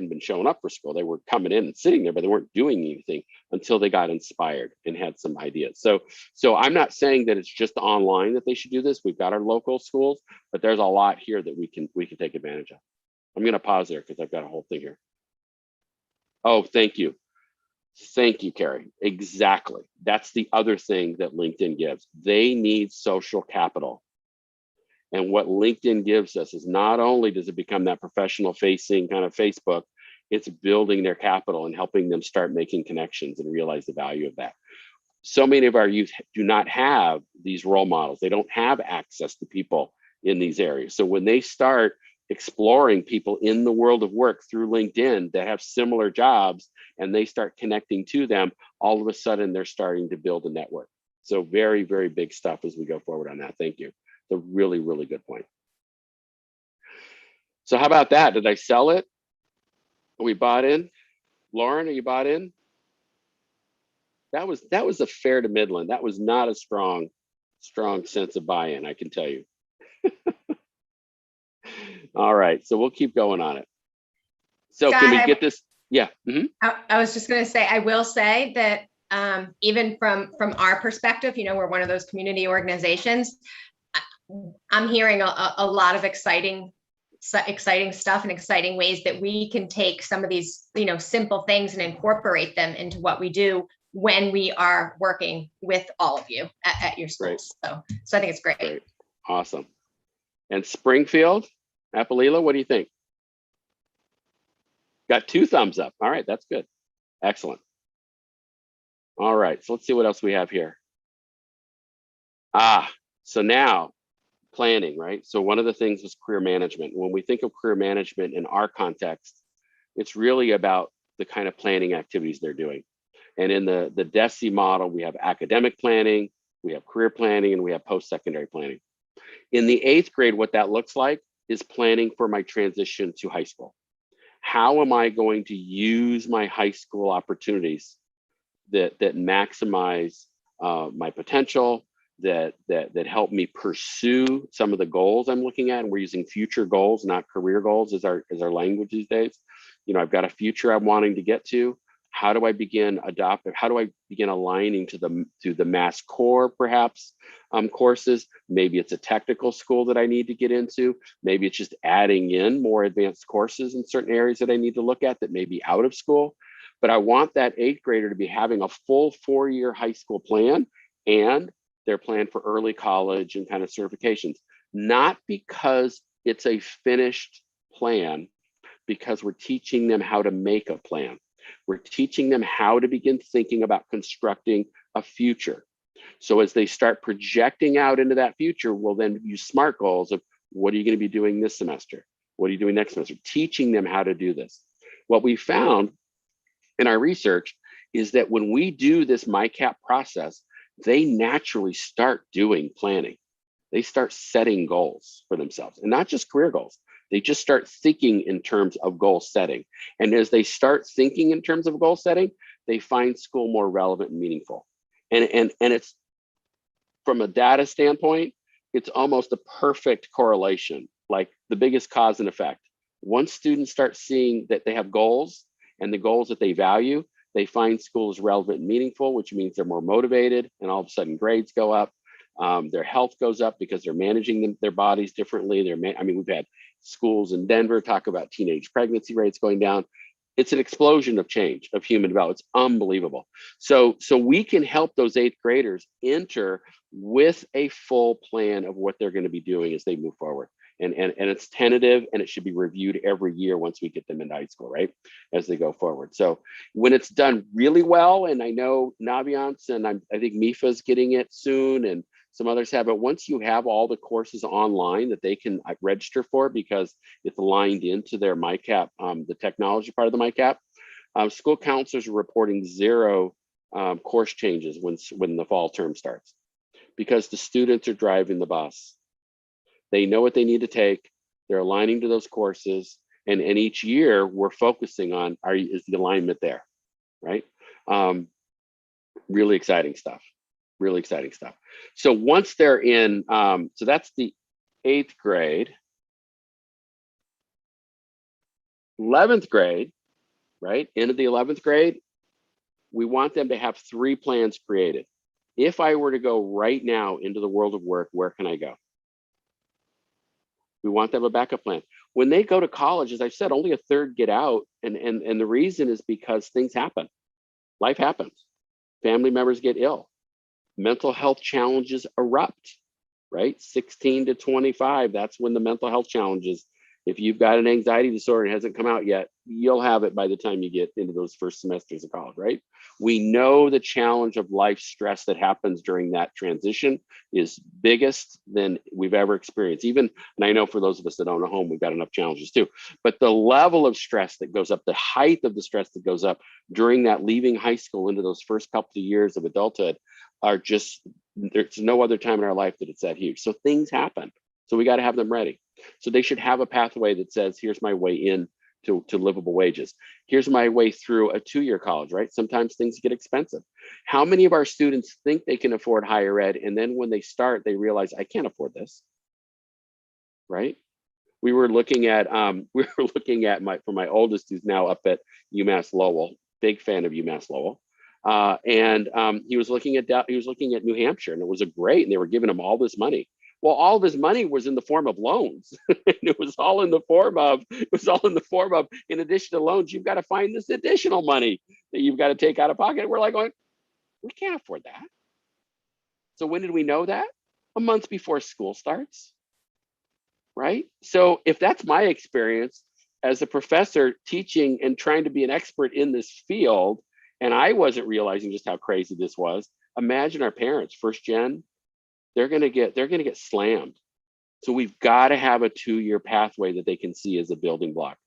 been showing up for school. They were coming in and sitting there, but they weren't doing anything until they got inspired and had some ideas. So I'm not saying that it's just online that they should do this. We've got our local schools, but there's a lot here that we can take advantage of. I'm going to pause there because I've got a whole thing here. Oh, thank you. Thank you, Carrie. Exactly. That's the other thing that LinkedIn gives. They need social capital. And what LinkedIn gives us is not only does it become that professional facing kind of Facebook, it's building their capital and helping them start making connections and realize the value of that. So many of our youth do not have these role models. They don't have access to people in these areas. So when they start exploring people in the world of work through LinkedIn that have similar jobs and they start connecting to them, all of a sudden they're starting to build a network. So very, very big stuff as we go forward on that. Thank you. It's a really, really good point. So how about that? Did I sell it? Are we bought in? Lauren, are you bought in? That was a fair to Midland. That was not a strong sense of buy-in, I can tell you. All right, so we'll keep going on it. So Scott, can we get this? Yeah. I was just going to say, I will say that even from our perspective, we're one of those community organizations. I'm hearing a lot of exciting stuff and exciting ways that we can take some of these, simple things and incorporate them into what we do when we are working with all of you at your schools. So I think it's great. Awesome. And Springfield, Apalila, what do you think? Got 2 thumbs up. All right, that's good. Excellent. All right, so let's see what else we have here. So now planning, right? So one of the things was career management. When we think of career management in our context, it's really about the kind of planning activities they're doing. And in the DESE model, we have academic planning, we have career planning, and we have post-secondary planning. In the 8th grade, what that looks like is planning for my transition to high school. How am I going to use my high school opportunities that maximize my potential, that help me pursue some of the goals I'm looking at? And we're using future goals, not career goals, as our language these days. I've got a future I'm wanting to get to. How do I begin aligning to the mass core, perhaps, courses? Maybe it's a technical school that I need to get into. Maybe it's just adding in more advanced courses in certain areas that I need to look at that may be out of school. But I want that 8th grader to be having a full 4-year high school plan and their plan for early college and kind of certifications, not because it's a finished plan, because we're teaching them how to make a plan. We're teaching them how to begin thinking about constructing a future. So as they start projecting out into that future, we'll then use SMART goals of what are you going to be doing this semester? What are you doing next semester? Teaching them how to do this. What we found in our research is that when we do this MyCap process, they naturally start doing planning. They start setting goals for themselves, and not just career goals. They just start thinking in terms of goal setting. And as they start thinking in terms of goal setting, they find school more relevant and meaningful. And it's, from a data standpoint, it's almost a perfect correlation, like the biggest cause and effect. Once students start seeing that they have goals and the goals that they value, they find school is relevant and meaningful, which means they're more motivated, and all of a sudden grades go up. Their health goes up because they're managing their bodies differently. We've had schools in Denver talk about teenage pregnancy rates going down. It's an explosion of change of human development. It's unbelievable. So we can help those 8th graders enter with a full plan of what they're going to be doing as they move forward. And it's tentative, and it should be reviewed every year once we get them into high school, right, as they go forward. So when it's done really well, and I know Naviance and I think MIFA's getting it soon, and some others have it. Once you have all the courses online that they can register for because it's aligned into their MyCap, the technology part of the MyCap, School counselors are reporting zero course changes when the fall term starts, because the students are driving the bus. They know what they need to take. They're aligning to those courses. And each year we're focusing on, is the alignment there, right? Really exciting stuff, really exciting stuff. So once they're in, so that's the 8th grade. 11th grade, right? End of the 11th grade, we want them to have 3 plans created. If I were to go right now into the world of work, where can I go? We want them a backup plan. When they go to college, as I said, only a third get out. And the reason is because things happen. Life happens. Family members get ill. Mental health challenges erupt, right? 16 to 25, that's when the mental health challenges. If you've got an anxiety disorder and it hasn't come out yet, you'll have it by the time you get into those first semesters of college, right? We know the challenge of life stress that happens during that transition is biggest than we've ever experienced. Even, and I know for those of us that own a home, we've got enough challenges too, but the level of stress that goes up, the height of the stress that goes up during that leaving high school into those first couple of years of adulthood are just, there's no other time in our life that it's that huge. So things happen. So we got to have them ready. So they should have a pathway that says, here's my way in to livable wages. Here's my way through a 2-year college, right? Sometimes things get expensive. How many of our students think they can afford higher ed, and then when they start, they realize, I can't afford this, right? We were looking at for my oldest, who's now up at UMass Lowell, big fan of UMass Lowell. He was looking at New Hampshire, and it was great, and they were giving him all this money. Well, all of his money was in the form of loans. It was all in the form of, in addition to loans, you've got to find this additional money that you've got to take out of pocket. We're like going, we can't afford that. So when did we know that? A month before school starts, right? So if that's my experience as a professor teaching and trying to be an expert in this field, and I wasn't realizing just how crazy this was, imagine our parents, first gen, they're gonna get slammed. So we've got to have a 2-year pathway that they can see as a building block,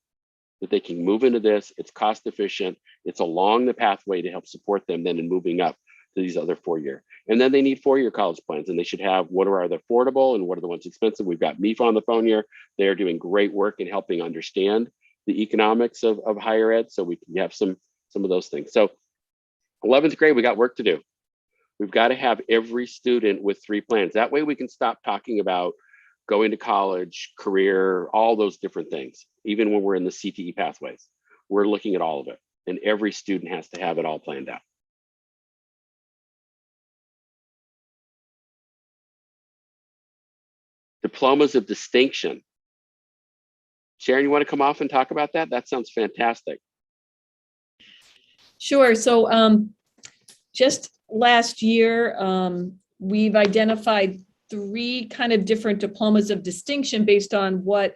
that they can move into this. It's cost efficient. It's along the pathway to help support them then in moving up to these other 4-year. And then they need 4-year college plans, and they should have what are the affordable and what are the ones expensive. We've got MEF on the phone here. They're doing great work in helping understand the economics of higher ed, so we can have some of those things. So 11th grade, we got work to do. We've got to have every student with 3 plans. That way we can stop talking about going to college, career, all those different things. Even when we're in the CTE pathways, we're looking at all of it, and every student has to have it all planned out. Diplomas of distinction. Sharon, you want to come off and talk about that? That sounds fantastic. Sure. So just last year, we've identified 3 kind of different diplomas of distinction based on what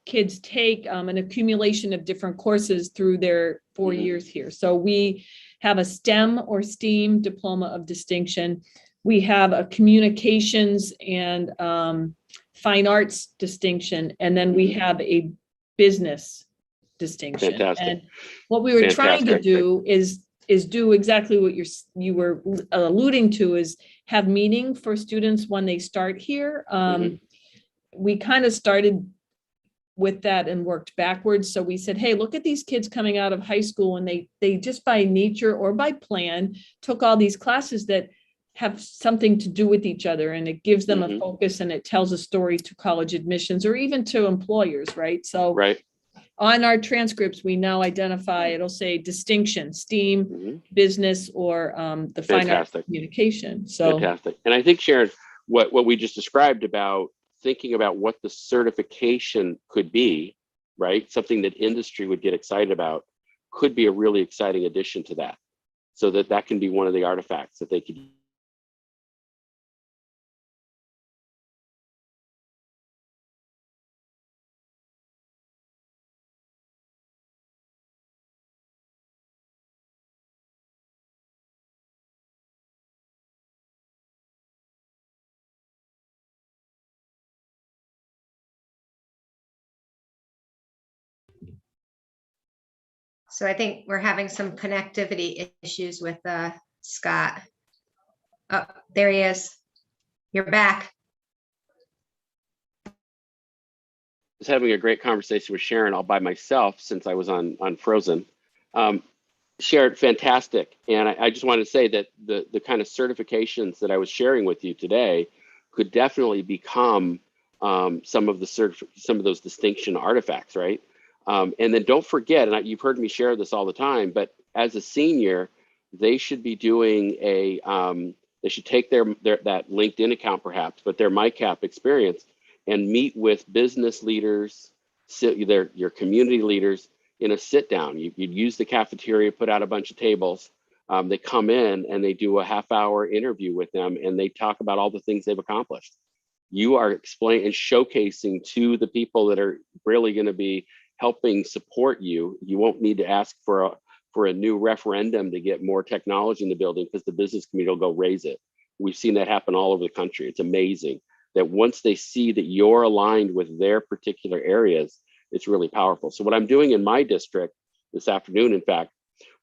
kids take, an accumulation of different courses through their 4 years here. So we have a STEM or STEAM diploma of distinction. We have a communications and fine arts distinction, and then we have a business distinction. Fantastic. And what we were trying to do is do exactly what you were alluding to, is have meaning for students when they start here. We kind of started with that and worked backwards. So we said, hey, look at these kids coming out of high school, and they just by nature or by plan took all these classes that have something to do with each other, and it gives them a focus, and it tells a story to college admissions or even to employers, right? So on our transcripts, we now identify, it'll say distinction, STEAM, business, or the fine arts communication. So fantastic. And I think, Sharon, what we just described about thinking about what the certification could be, right? Something that industry would get excited about could be a really exciting addition to that, so that can be one of the artifacts that they could. So I think we're having some connectivity issues with Scott. Oh, there he is. You're back. I was having a great conversation with Sharon all by myself since I was on Frozen. Sharon, fantastic. And I just want to say that the kind of certifications that I was sharing with you today could definitely become some of those distinction artifacts, right? And then don't forget, and you've heard me share this all the time, but as a senior, they should be doing they should take their that LinkedIn account perhaps, but their MyCap experience and meet with business leaders, your community leaders in a sit down. You'd use the cafeteria, put out a bunch of tables. They come in and they do a half-hour interview with them and they talk about all the things they've accomplished. You are explaining and showcasing to the people that are really going to be helping support you. You won't need to ask for a new referendum to get more technology in the building because the business community will go raise it. We've seen that happen all over the country. It's amazing that once they see that you're aligned with their particular areas, it's really powerful. So what I'm doing in my district this afternoon, in fact,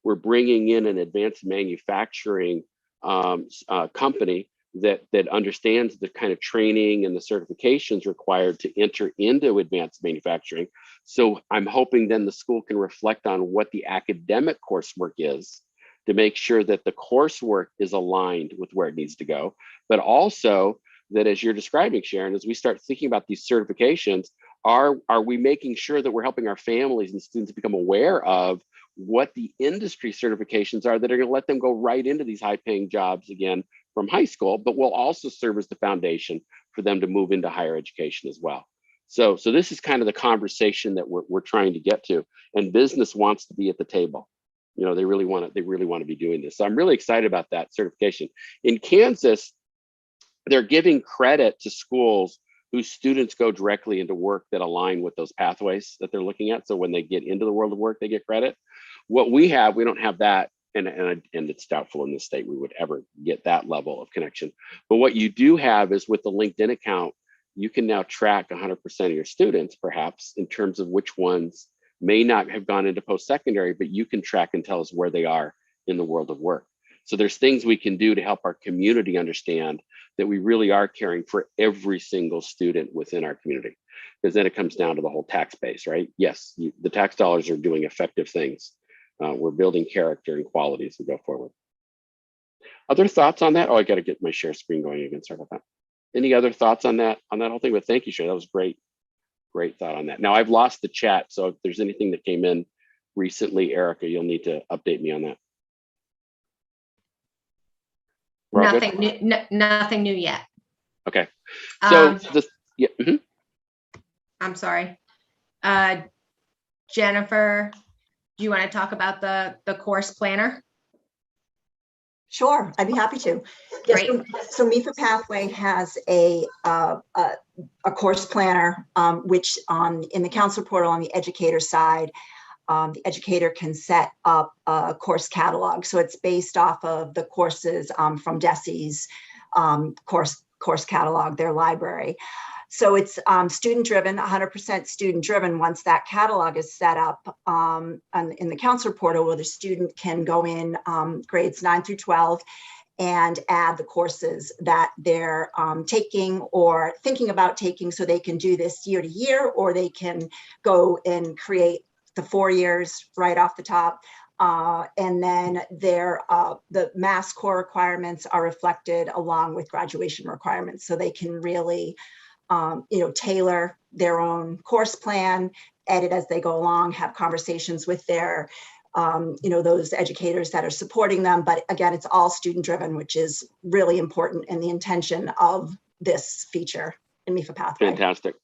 we're bringing in an advanced manufacturing company that understands the kind of training and the certifications required to enter into advanced manufacturing. So I'm hoping then the school can reflect on what the academic coursework is to make sure that the coursework is aligned with where it needs to go, but also that, as you're describing, Sharon, as we start thinking about these certifications, are we making sure that we're helping our families and students become aware of what the industry certifications are that are going to let them go right into these high-paying jobs again from high school, but will also serve as the foundation for them to move into higher education as well. So this is kind of the conversation that we're trying to get to, and business wants to be at the table. You know, they really want to be doing this. So I'm really excited about that certification. In Kansas, they're giving credit to schools whose students go directly into work that align with those pathways that they're looking at. So when they get into the world of work, they get credit. What we don't have that. And it's doubtful in this state we would ever get that level of connection. But what you do have is with the LinkedIn account, you can now track 100% of your students, perhaps, in terms of which ones may not have gone into post-secondary, but you can track and tell us where they are in the world of work. So there's things we can do to help our community understand that we really are caring for every single student within our community. Because then it comes down to the whole tax base, right? Yes, the tax dollars are doing effective things. We're building character and quality as we go forward. Other thoughts on that? Oh, I got to get my share screen going again. Sorry about that. Any other thoughts on that whole thing? But thank you, Sharon. That was great thought on that. Now I've lost the chat, so if there's anything that came in recently, Erica, you'll need to update me on that. Nothing new, nothing new yet. Okay. So yeah. I'm sorry. Jennifer, do you want to talk about the course planner? Sure, I'd be happy to. Yes, so MIFA Pathway has a course planner, which in the counselor portal on the educator side, the educator can set up a course catalog. So it's based off of the courses from DESE's course catalog, their library. So it's student-driven, 100% student-driven. Once that catalog is set up in the counselor portal, where the student can go in grades 9 through 12 and add the courses that they're taking or thinking about taking, so they can do this year to year, or they can go and create the 4 years right off the top. And then the mass core requirements are reflected along with graduation requirements, so they can really tailor their own course plan, edit as they go along, have conversations with their, those educators that are supporting them. But again, it's all student driven, which is really important in the intention of this feature in MIFA Pathway. Fantastic.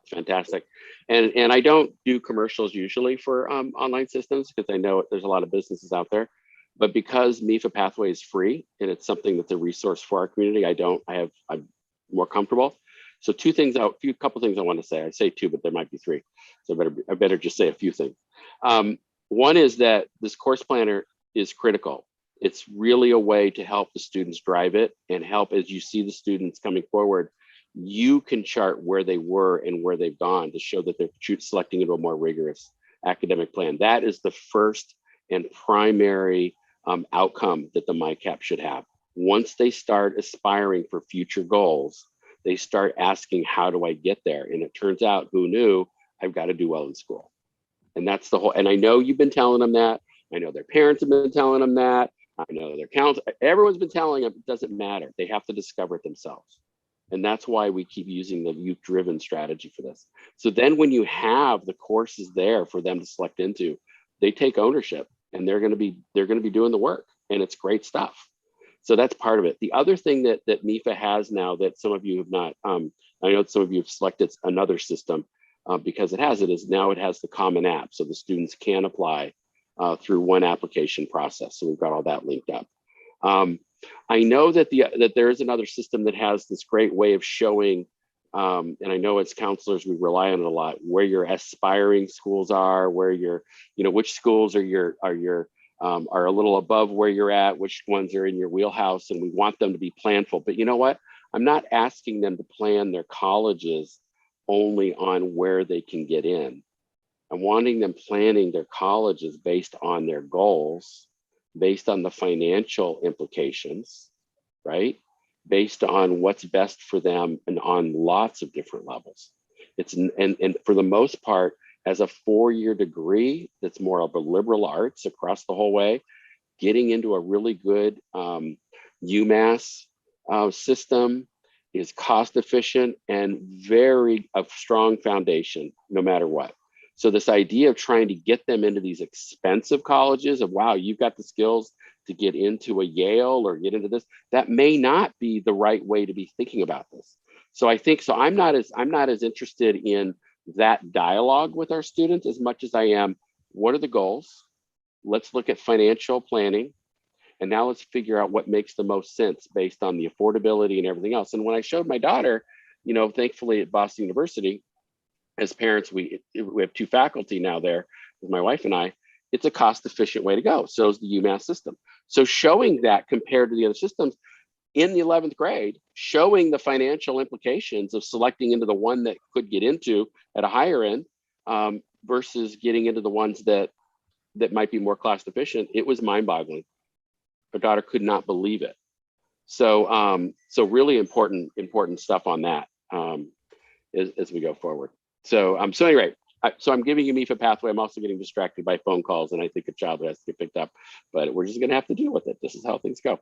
Fantastic. And I don't do commercials usually for online systems because I know there's a lot of businesses out there. But because MIFA Pathway is free and it's something that's a resource for our community, I'm more comfortable. So couple things I want to say. I say two, but there might be three. So I better just say a few things. One is that this course planner is critical. It's really a way to help the students drive it and help as you see the students coming forward. You can chart where they were and where they've gone to show that they're selecting into a more rigorous academic plan. That is the first and primary outcome that the MyCap should have. Once they start aspiring for future goals, they start asking, how do I get there? And it turns out, who knew, I've got to do well in school. And that's the whole, and I know you've been telling them that. I know their parents have been telling them that. I know their counselor, everyone's been telling them, it doesn't matter. They have to discover it themselves. And that's why we keep using the youth-driven strategy for this. So then when you have the courses there for them to select into, they take ownership and they're going to be doing the work, and it's great stuff. So that's part of it. The other thing that MIFA has now that some of you have not, I know some of you have selected another system because it has the Common App. So the students can apply through one application process. So we've got all that linked up. I know that there is another system that has this great way of showing, and I know as counselors we rely on it a lot, where your aspiring schools are, where your, which schools are are a little above where you're at, which ones are in your wheelhouse, and we want them to be planful. But you know what? I'm not asking them to plan their colleges only on where they can get in. I'm wanting them planning their colleges based on their goals, based on the financial implications, right? Based on what's best for them and on lots of different levels. And for the most part, as a 4-year degree, that's more of a liberal arts across the whole way, getting into a really good UMass system is cost efficient and very a strong foundation, no matter what. So this idea of trying to get them into these expensive colleges of, wow, you've got the skills to get into a Yale or get into this, that may not be the right way to be thinking about this. So I think, so I'm not as interested in that dialogue with our students as much as I am, what are the goals? Let's look at financial planning. And now let's figure out what makes the most sense based on the affordability and everything else. And when I showed my daughter, thankfully at Boston University, as parents, we have 2 faculty now there with my wife and I, it's a cost efficient way to go. So is the UMass system. So showing that compared to the other systems in the 11th grade, showing the financial implications of selecting into the one that could get into at a higher end versus getting into the ones that might be more cost efficient, it was mind boggling. Our daughter could not believe it. So, so really important stuff on that as we go forward. So, so anyway, so I'm giving you MIFA pathway. I'm also getting distracted by phone calls, and I think a child has to get picked up, but we're just going to have to deal with it. This is how things go.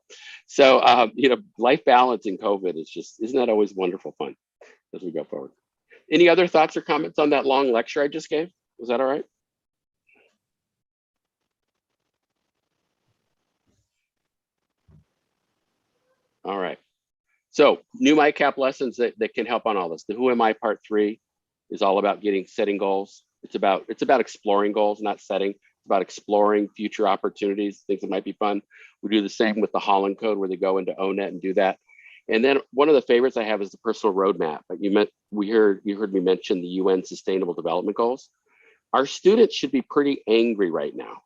So, life balance in COVID is just, isn't that always wonderful fun as we go forward? Any other thoughts or comments on that long lecture I just gave? Was that all right? All right. So new MyCap lessons that can help on all this. The Who Am I Part 3 is all about setting goals. It's about exploring goals, not setting. It's about exploring future opportunities, things that might be fun. We do the same with the Holland Code, where they go into ONET and do that. And then one of the favorites I have is the personal roadmap. But you heard me mention the UN Sustainable Development Goals. Our students should be pretty angry right now,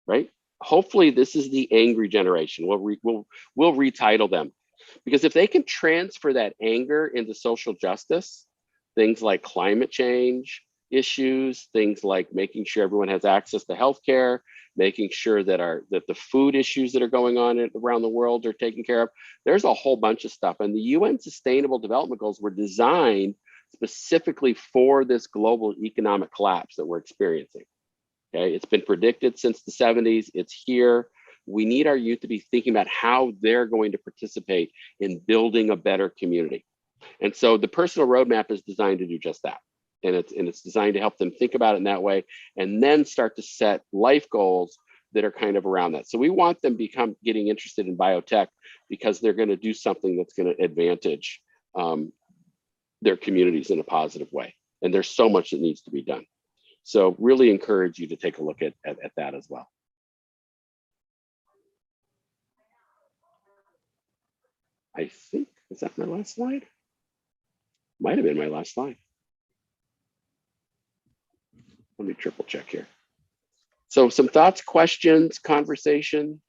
right? Hopefully this is the angry generation. We'll retitle them, because if they can transfer that anger into social justice, things like climate change issues, things like making sure everyone has access to healthcare, making sure that the food issues that are going on around the world are taken care of. There's a whole bunch of stuff. And the UN Sustainable Development Goals were designed specifically for this global economic collapse that we're experiencing. Okay, it's been predicted since the 70s. It's here. We need our youth to be thinking about how they're going to participate in building a better community. And so the personal roadmap is designed to do just that. And it's designed to help them think about it in that way, and then start to set life goals that are kind of around that. So we want them getting interested in biotech because they're going to do something that's going to advantage their communities in a positive way. And there's so much that needs to be done. So really encourage you to take a look at that as well. I think, is that my last slide? Might have been my last slide. Let me triple check here. So some thoughts, questions, conversation.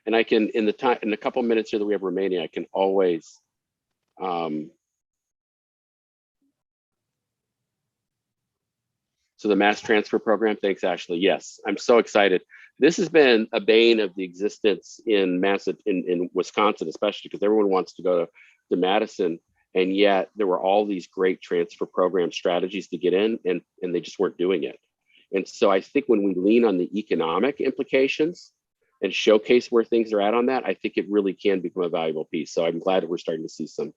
And I can, in the couple minutes here that we have remaining, I can always So the mass transfer program, thanks, Ashley. Yes, I'm so excited. This has been a bane of the existence in Wisconsin, especially because everyone wants to go to Madison. And yet there were all these great transfer program strategies to get in, and they just weren't doing it. And so I think when we lean on the economic implications and showcase where things are at on that, I think it really can become a valuable piece. So I'm glad that we're starting to see some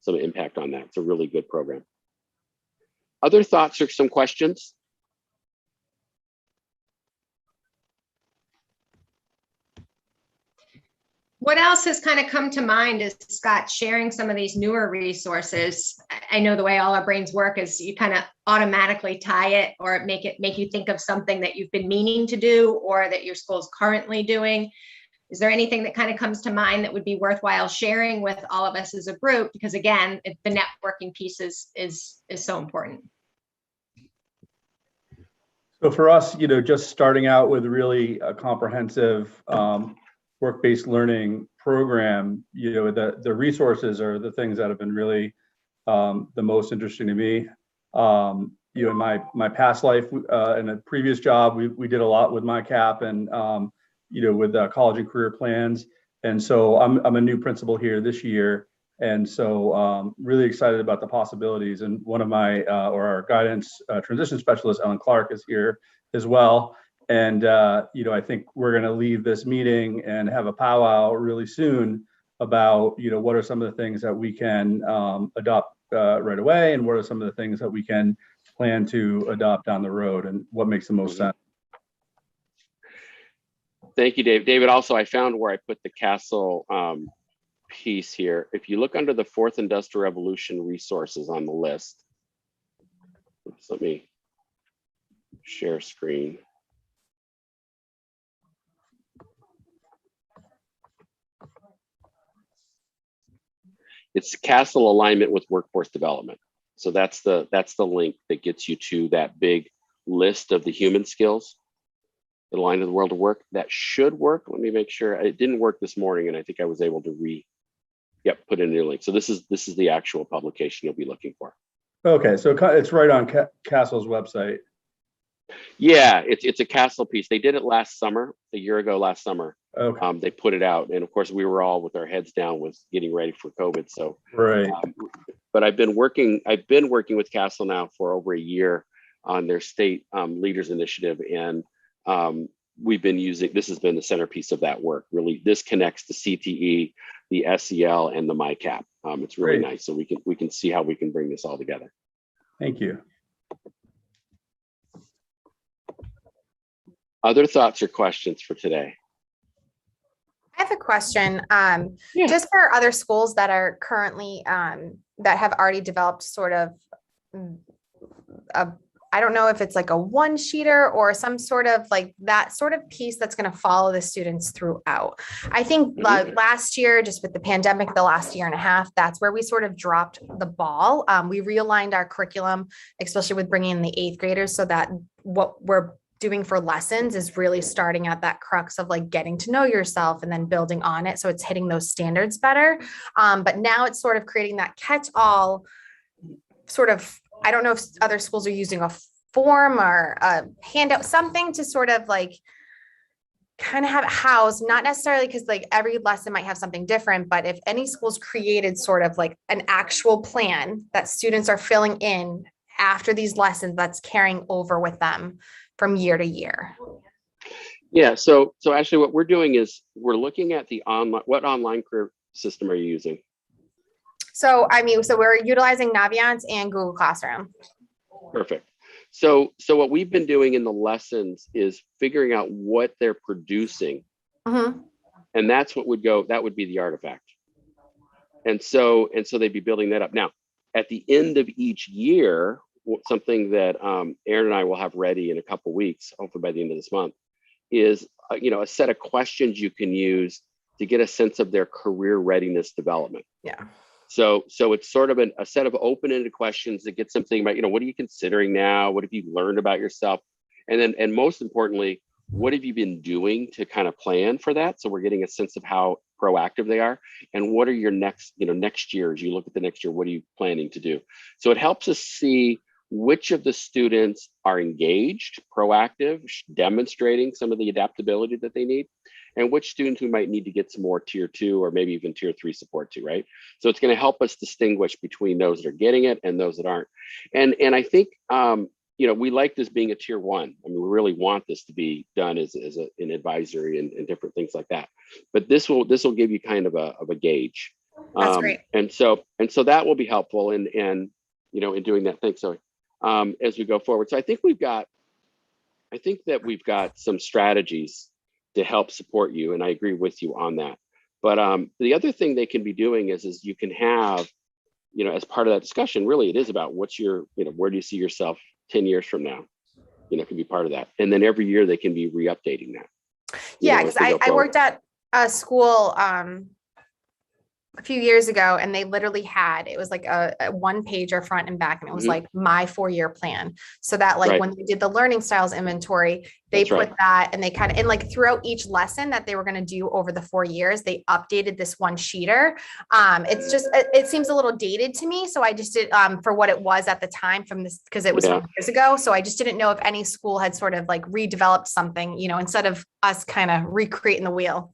impact on that. It's a really good program. Other thoughts or some questions? What else has kind of come to mind is Scott sharing some of these newer resources. I know the way all our brains work is you kind of automatically tie it or make you think of something that you've been meaning to do or that your school is currently doing. Is there anything that kind of comes to mind that would be worthwhile sharing with all of us as a group? Because again, the networking piece is so important. So for us, just starting out with really a comprehensive work-based learning program, the resources are the things that have been really the most interesting to me. In my past life, in a previous job, we did a lot with MyCap and with college and career plans. And so I'm a new principal here this year, and so really excited about the possibilities. And one of my our guidance transition specialist, Ellen Clark, is here as well. And, I think we're going to leave this meeting and have a powwow really soon about, what are some of the things that we can adopt right away, and what are some of the things that we can plan to adopt down the road, and what makes the most sense. Thank you, Dave. David, also, I found where I put the Castle piece here. If you look under the Fourth Industrial Revolution resources on the list, let me share screen. It's Castle alignment with workforce development. So that's the link that gets you to that big list of the human skills that align to the world of work. That should work. Let me make sure. It didn't work this morning, and I think I was able to put in a new link. So this is the actual publication you'll be looking for. Okay, so it's right on Castle's website. Yeah, it's a Castle piece. They did it last summer, a year ago last summer. Okay. They put it out, and of course we were all with our heads down with getting ready for COVID. So right. But I've been working with Castle now for over a year on their state leaders initiative, and we've been using, this has been the centerpiece of that work. Really, this connects the CTE, the SEL, and the MyCap. It's really Great. nice. So we can see how we can bring this all together. Thank you. Other thoughts or questions for today? I have a question. Yeah. Just for other schools that are currently that have already developed sort of I don't know if it's like a one-sheeter or some sort of like that sort of piece that's going to follow the students throughout. I think last year, just with the pandemic, the last year and a half, that's where we sort of dropped the ball. We realigned our curriculum, especially with bringing in the 8th graders, so that what we're doing for lessons is really starting at that crux of like getting to know yourself and then building on it. So it's hitting those standards better. But now it's sort of creating that catch-all sort of, I don't know if other schools are using a form or a handout, something to sort of like kind of have it housed, not necessarily because like every lesson might have something different, but if any school's created sort of like an actual plan that students are filling in after these lessons that's carrying over with them from year to year. Yeah, so actually what we're doing is we're looking at the online, what online career system are you using? So, so we're utilizing Naviance and Google Classroom. Perfect. So what we've been doing in the lessons is figuring out what they're producing. Mm-hmm. And that's what that would be the artifact. And so they'd be building that up. Now, at the end of each year, something that Aaron and I will have ready in a couple of weeks, hopefully by the end of this month, is a set of questions you can use to get a sense of their career readiness development. Yeah. So it's sort of a set of open-ended questions that get something about, what are you considering now? What have you learned about yourself? And most importantly, what have you been doing to kind of plan for that? So we're getting a sense of how proactive they are, and what are your next year, as you look at the next year, what are you planning to do? So it helps us see which of the students are engaged, proactive, demonstrating some of the adaptability that they need, and which students we might need to get some more tier 2 or maybe even tier 3 support to, right? So it's going to help us distinguish between those that are getting it and those that aren't. And I think, you know, we like this being a tier 1. I mean, we really want this to be done as an advisory and different things like that. But this will give you kind of a gauge. That's great. And so that will be helpful and you know, in doing that thing. So as we go forward. So I think that we've got some strategies to help support you. And I agree with you on that. But the other thing they can be doing is you can have, you know, as part of that discussion, really it is about what's your, you know, where do you see yourself 10 years from now? You know, can be part of that. And then every year they can be re-updating that. Yeah, because I worked at a school a few years ago, and they literally had, it was like a 1-pager front and back, and it was like my 4-year plan. So that like when they did the learning styles inventory, they put that, and they kind of, and like throughout each lesson that they were going to do over the 4 years, they updated this one sheeter. It's just, it seems a little dated to me. So I just did for what it was at the time from this, because it was 4 years ago. So I just didn't know if any school had sort of like redeveloped something, you know, instead of us kind of recreating the wheel.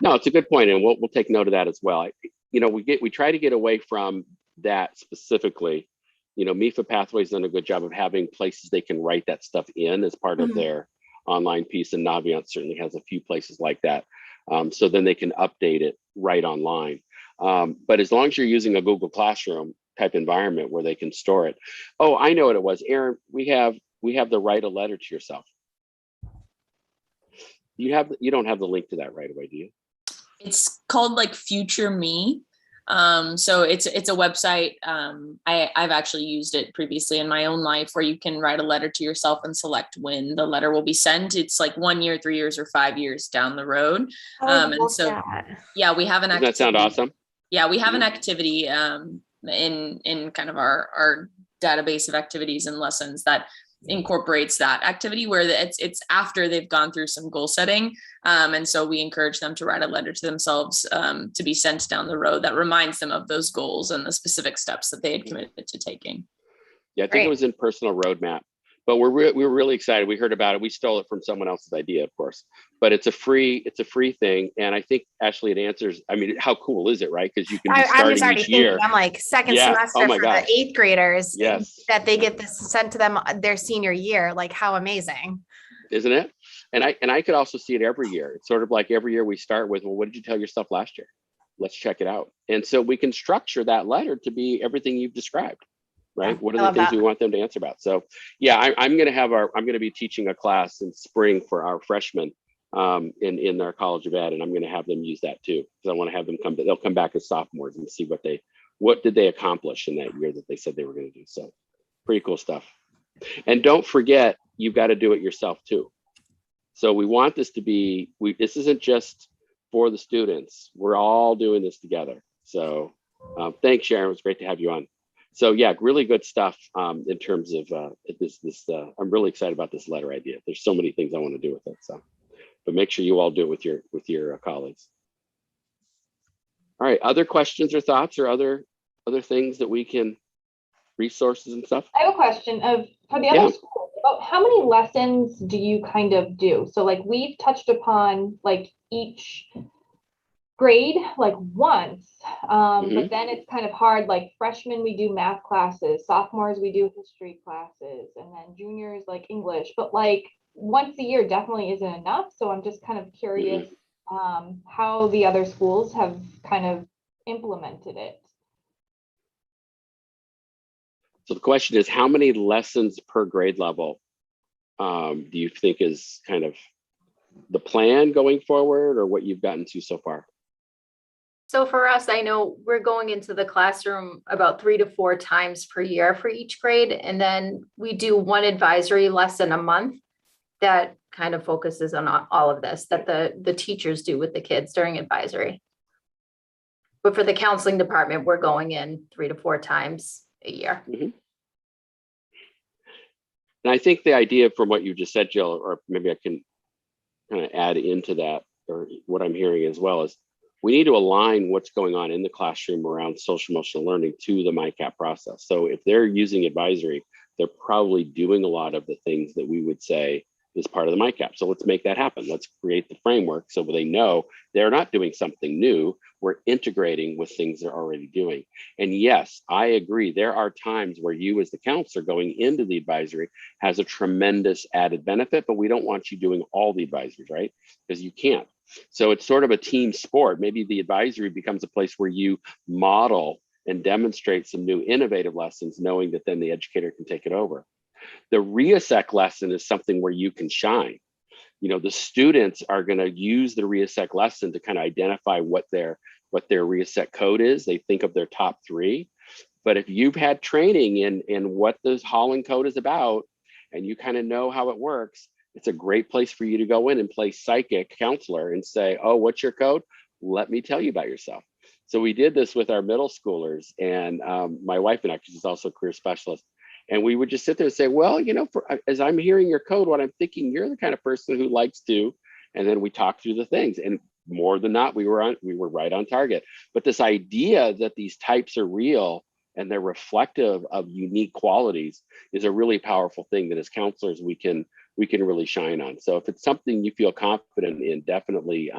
No, it's a good point, and we'll take note of that as well. You know, we try to get away from that specifically. You know, MIFA Pathways done a good job of having places they can write that stuff in as part of their online piece, and Naviance certainly has a few places like that. So then they can update it right online. But as long as you're using a Google Classroom type environment where they can store it. Oh, I know what it was, Aaron. We have the write a letter to yourself. You don't have the link to that right away, do you? It's called like Future Me. So it's a website. I've actually used it previously in my own life, where you can write a letter to yourself and select when the letter will be sent. It's like 1 year, 3 years, or 5 years down the road. And so, yeah, we have an activity. Doesn't that sound awesome? Yeah, we have an activity in kind of our database of activities and lessons that incorporates that activity, where it's after they've gone through some goal setting. And so we encourage them to write a letter to themselves to be sent down the road that reminds them of those goals and the specific steps that they had committed to taking. Yeah, I think it was in Personal Roadmap, but we were really excited. We heard about it. We stole it from someone else's idea, of course, but it's a free thing. And I think actually it answers, I mean, how cool is it, right? Because you can be starting each year. I'm like second semester for the 8th graders that they get this sent to them their senior year. Like, how amazing. Isn't it? And I could also see it every year. It's sort of like every year we start with, well, what did you tell yourself last year? Let's check it out. And so we can structure that letter to be everything you've described. Right? What are the things we want them to answer about? So yeah, I'm going to be teaching a class in spring for our freshmen in our College of Ed, and I'm going to have them use that too, because I want to have them they'll come back as sophomores and see what did they accomplish in that year that they said they were going to do. So pretty cool stuff. And don't forget, you've got to do it yourself too. So we want this to be, this isn't just for the students. We're all doing this together. So thanks, Sharon. It was great to have you on. So yeah, really good stuff in terms of this. I'm really excited about this letter idea. There's so many things I want to do with it. So, but make sure you all do it with your colleagues. All right, other questions or thoughts or other things that we can, resources and stuff? I have a question for the other schools. About how many lessons do you kind of do? So like we've touched upon like each grade like once, but then it's kind of hard. Like freshmen we do math classes, sophomores we do history classes, and then juniors like English, but like once a year definitely isn't enough. So I'm just kind of curious how the other schools have kind of implemented it. So the question is, how many lessons per grade level do you think is kind of the plan going forward, or what you've gotten to so far? So for us, I know we're going into the classroom about 3 to 4 times per year for each grade. And then we do one advisory lesson a month that kind of focuses on all of this that the teachers do with the kids during advisory. But for the counseling department, we're going in 3 to 4 times a year. And I think the idea from what you just said, Jill, or maybe I can kind of add into that, or what I'm hearing as well, is we need to align what's going on in the classroom around social emotional learning to the MyCap process. So if they're using advisory, they're probably doing a lot of the things that we would say is part of the MyCap. So let's make that happen. Let's create the framework so they know they're not doing something new. We're integrating with things they're already doing. And yes, I agree. There are times where you as the counselor going into the advisory has a tremendous added benefit, but we don't want you doing all the advisories, right? Because you can't. So it's sort of a team sport. Maybe the advisory becomes a place where you model and demonstrate some new innovative lessons, knowing that then the educator can take it over. The reassec lesson is something where you can shine. You know, the students are going to use the reassec lesson to kind of identify what their reassec code is. They think of their top 3. But if you've had training in what this Holland code is about, and you kind of know how it works, it's a great place for you to go in and play psychic counselor and say, oh, what's your code? Let me tell you about yourself. So we did this with our middle schoolers, and my wife and I, she's also a career specialist. And we would just sit there and say, well, you know, as I'm hearing your code, what I'm thinking, you're the kind of person who likes to, and then we talk through the things. And more than not, we were right on target. But this idea that these types are real and they're reflective of unique qualities is a really powerful thing that as counselors, we can really shine on. So if it's something you feel confident in, definitely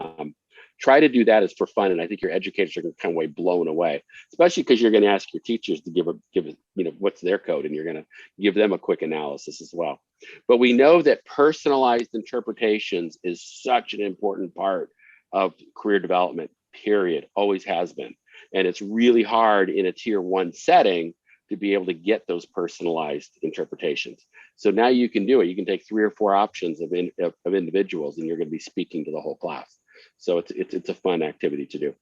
try to do that as for fun. And I think your educators are going to come away blown away, especially because you're going to ask your teachers to give you know, what's their code, and you're going to give them a quick analysis as well. But we know that personalized interpretations is such an important part of career development, period, always has been. And it's really hard in a tier 1 setting to be able to get those personalized interpretations. So now you can do it. You can take 3 or 4 options of individuals, and you're going to be speaking to the whole class. So it's a fun activity to do.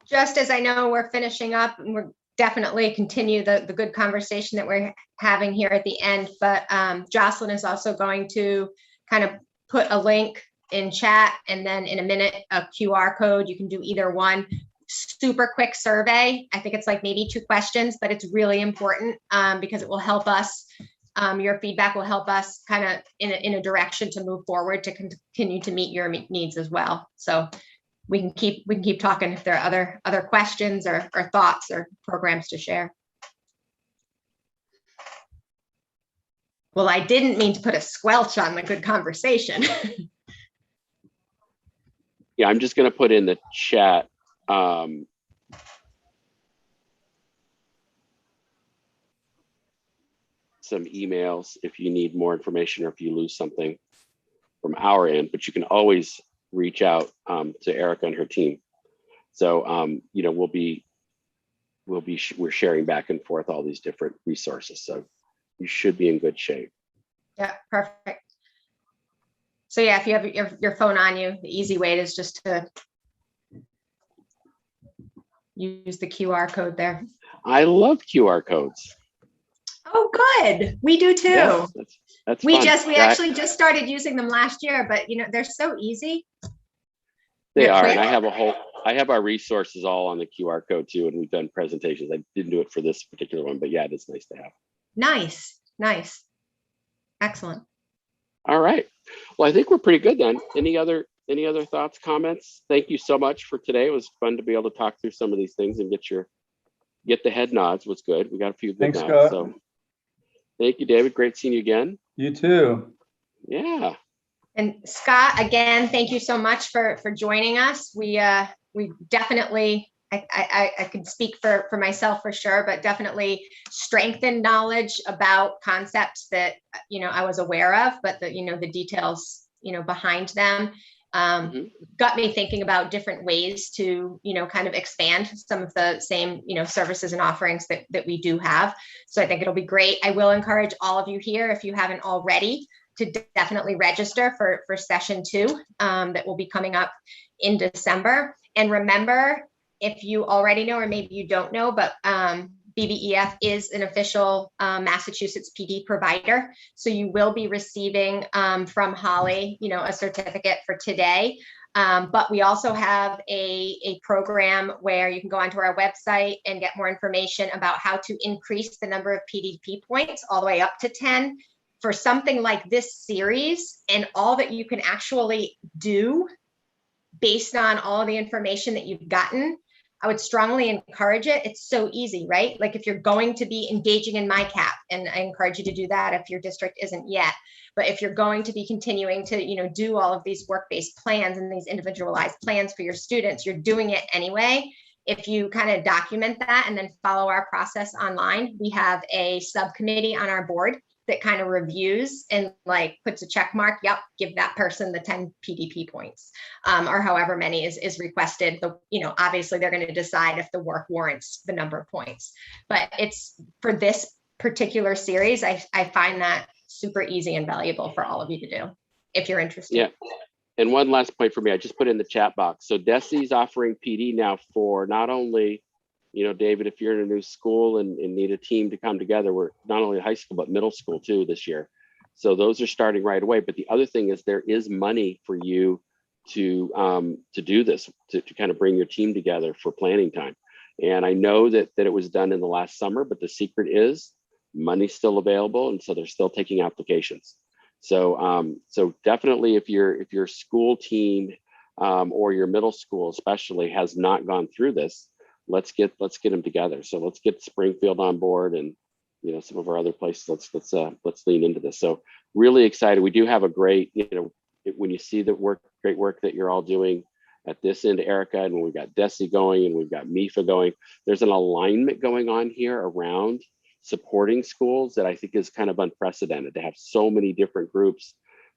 Just as I know we're finishing up, and we're definitely continue the good conversation that we're having here at the end, but Jocelyn is also going to kind of put a link in chat, and then in a minute, a QR code. You can do either one. Super quick survey. I think it's like maybe 2 questions, but it's really important because it will help us. Your feedback will help us kind of in a direction to move forward to continue to meet your needs as well. So we can keep talking if there are other questions or thoughts or programs to share. Well, I didn't mean to put a squelch on the good conversation. Yeah, I'm just going to put in the chat. Some emails if you need more information or if you lose something from our end, but you can always reach out to Erica and her team. So you know, we're sharing back and forth all these different resources. So you should be in good shape. Yeah, perfect. So yeah, if you have your phone on you, the easy way is just to use the QR code there. I love QR codes. Oh, good. We do too. Yes, that's we fun. actually just started using them last year, but you know, they're so easy. They are, and I have our resources all on the QR code too, and we've done presentations. I didn't do it for this particular one, but yeah, it is nice to have. Nice. Excellent. All right. Well, I think we're pretty good then. Any other thoughts, comments? Thank you so much for today. It was fun to be able to talk through some of these things and get the head nods. Was good. We got a few good Thanks, nods. Scott. So thank you, David. Great seeing you again. You too. Yeah. And Scott, again, thank you so much for joining us. We definitely, I can speak for myself for sure, but definitely strengthened knowledge about concepts that, you know, I was aware of, but the details, behind them got me thinking about different ways to, kind of expand some of the same, services and offerings that we do have. So I think it'll be great. I will encourage all of you here, if you haven't already, to definitely register for session 2 that will be coming up in December. And remember, if you already know, or maybe you don't know, but BVEF is an official Massachusetts PD provider. So you will be receiving from Holly, a certificate for today. But we also have a program where you can go onto our website and get more information about how to increase the number of PDP points all the way up to 10 for something like this series, and all that you can actually do based on all of the information that you've gotten, I would strongly encourage it. It's so easy, right? Like if you're going to be engaging in MyCap, and I encourage you to do that if your district isn't yet, but if you're going to be continuing to, do all of these work-based plans and these individualized plans for your students, you're doing it anyway. If you kind of document that and then follow our process online, we have a subcommittee on our board that kind of reviews and like puts a check mark. Yep, give that person the 10 PDP points, or however many is requested. Obviously they're going to decide if the work warrants the number of points. But it's for this particular series, I find that super easy and valuable for all of you to do if you're interested. Yeah. And one last point for me, I just put in the chat box. So DESE's offering PD now for not only, David, if you're in a new school and need a team to come together, we're not only high school, but middle school too this year. So those are starting right away. But the other thing is there is money for you to do this, to kind of bring your team together for planning time. And I know that it was done in the last summer, but the secret is money's still available. And so they're still taking applications. So definitely if your school team or your middle school especially has not gone through this, let's get them together. So let's get Springfield on board, and some of our other places. Let's lean into this. So really excited. We do have a great, when you see the great work that you're all doing at this end, Erica, and when we've got DESE going and we've got MIFA going, there's an alignment going on here around supporting schools that I think is kind of unprecedented, to have so many different groups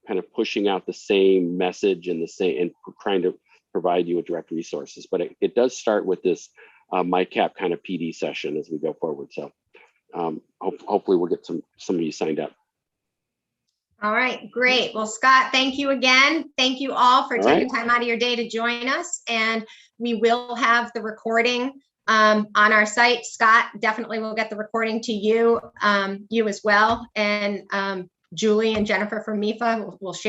kind of pushing out the same message and trying to provide you with direct resources. But it does start with this MyCap kind of PD session as we go forward. So hopefully we'll get some of you signed up. All right, great. Well, Scott, thank you again. Thank you all for taking time out of your day to join us. And we will have the recording on our site. Scott definitely will get the recording to you, you as well. And Julie and Jennifer from MIFA will share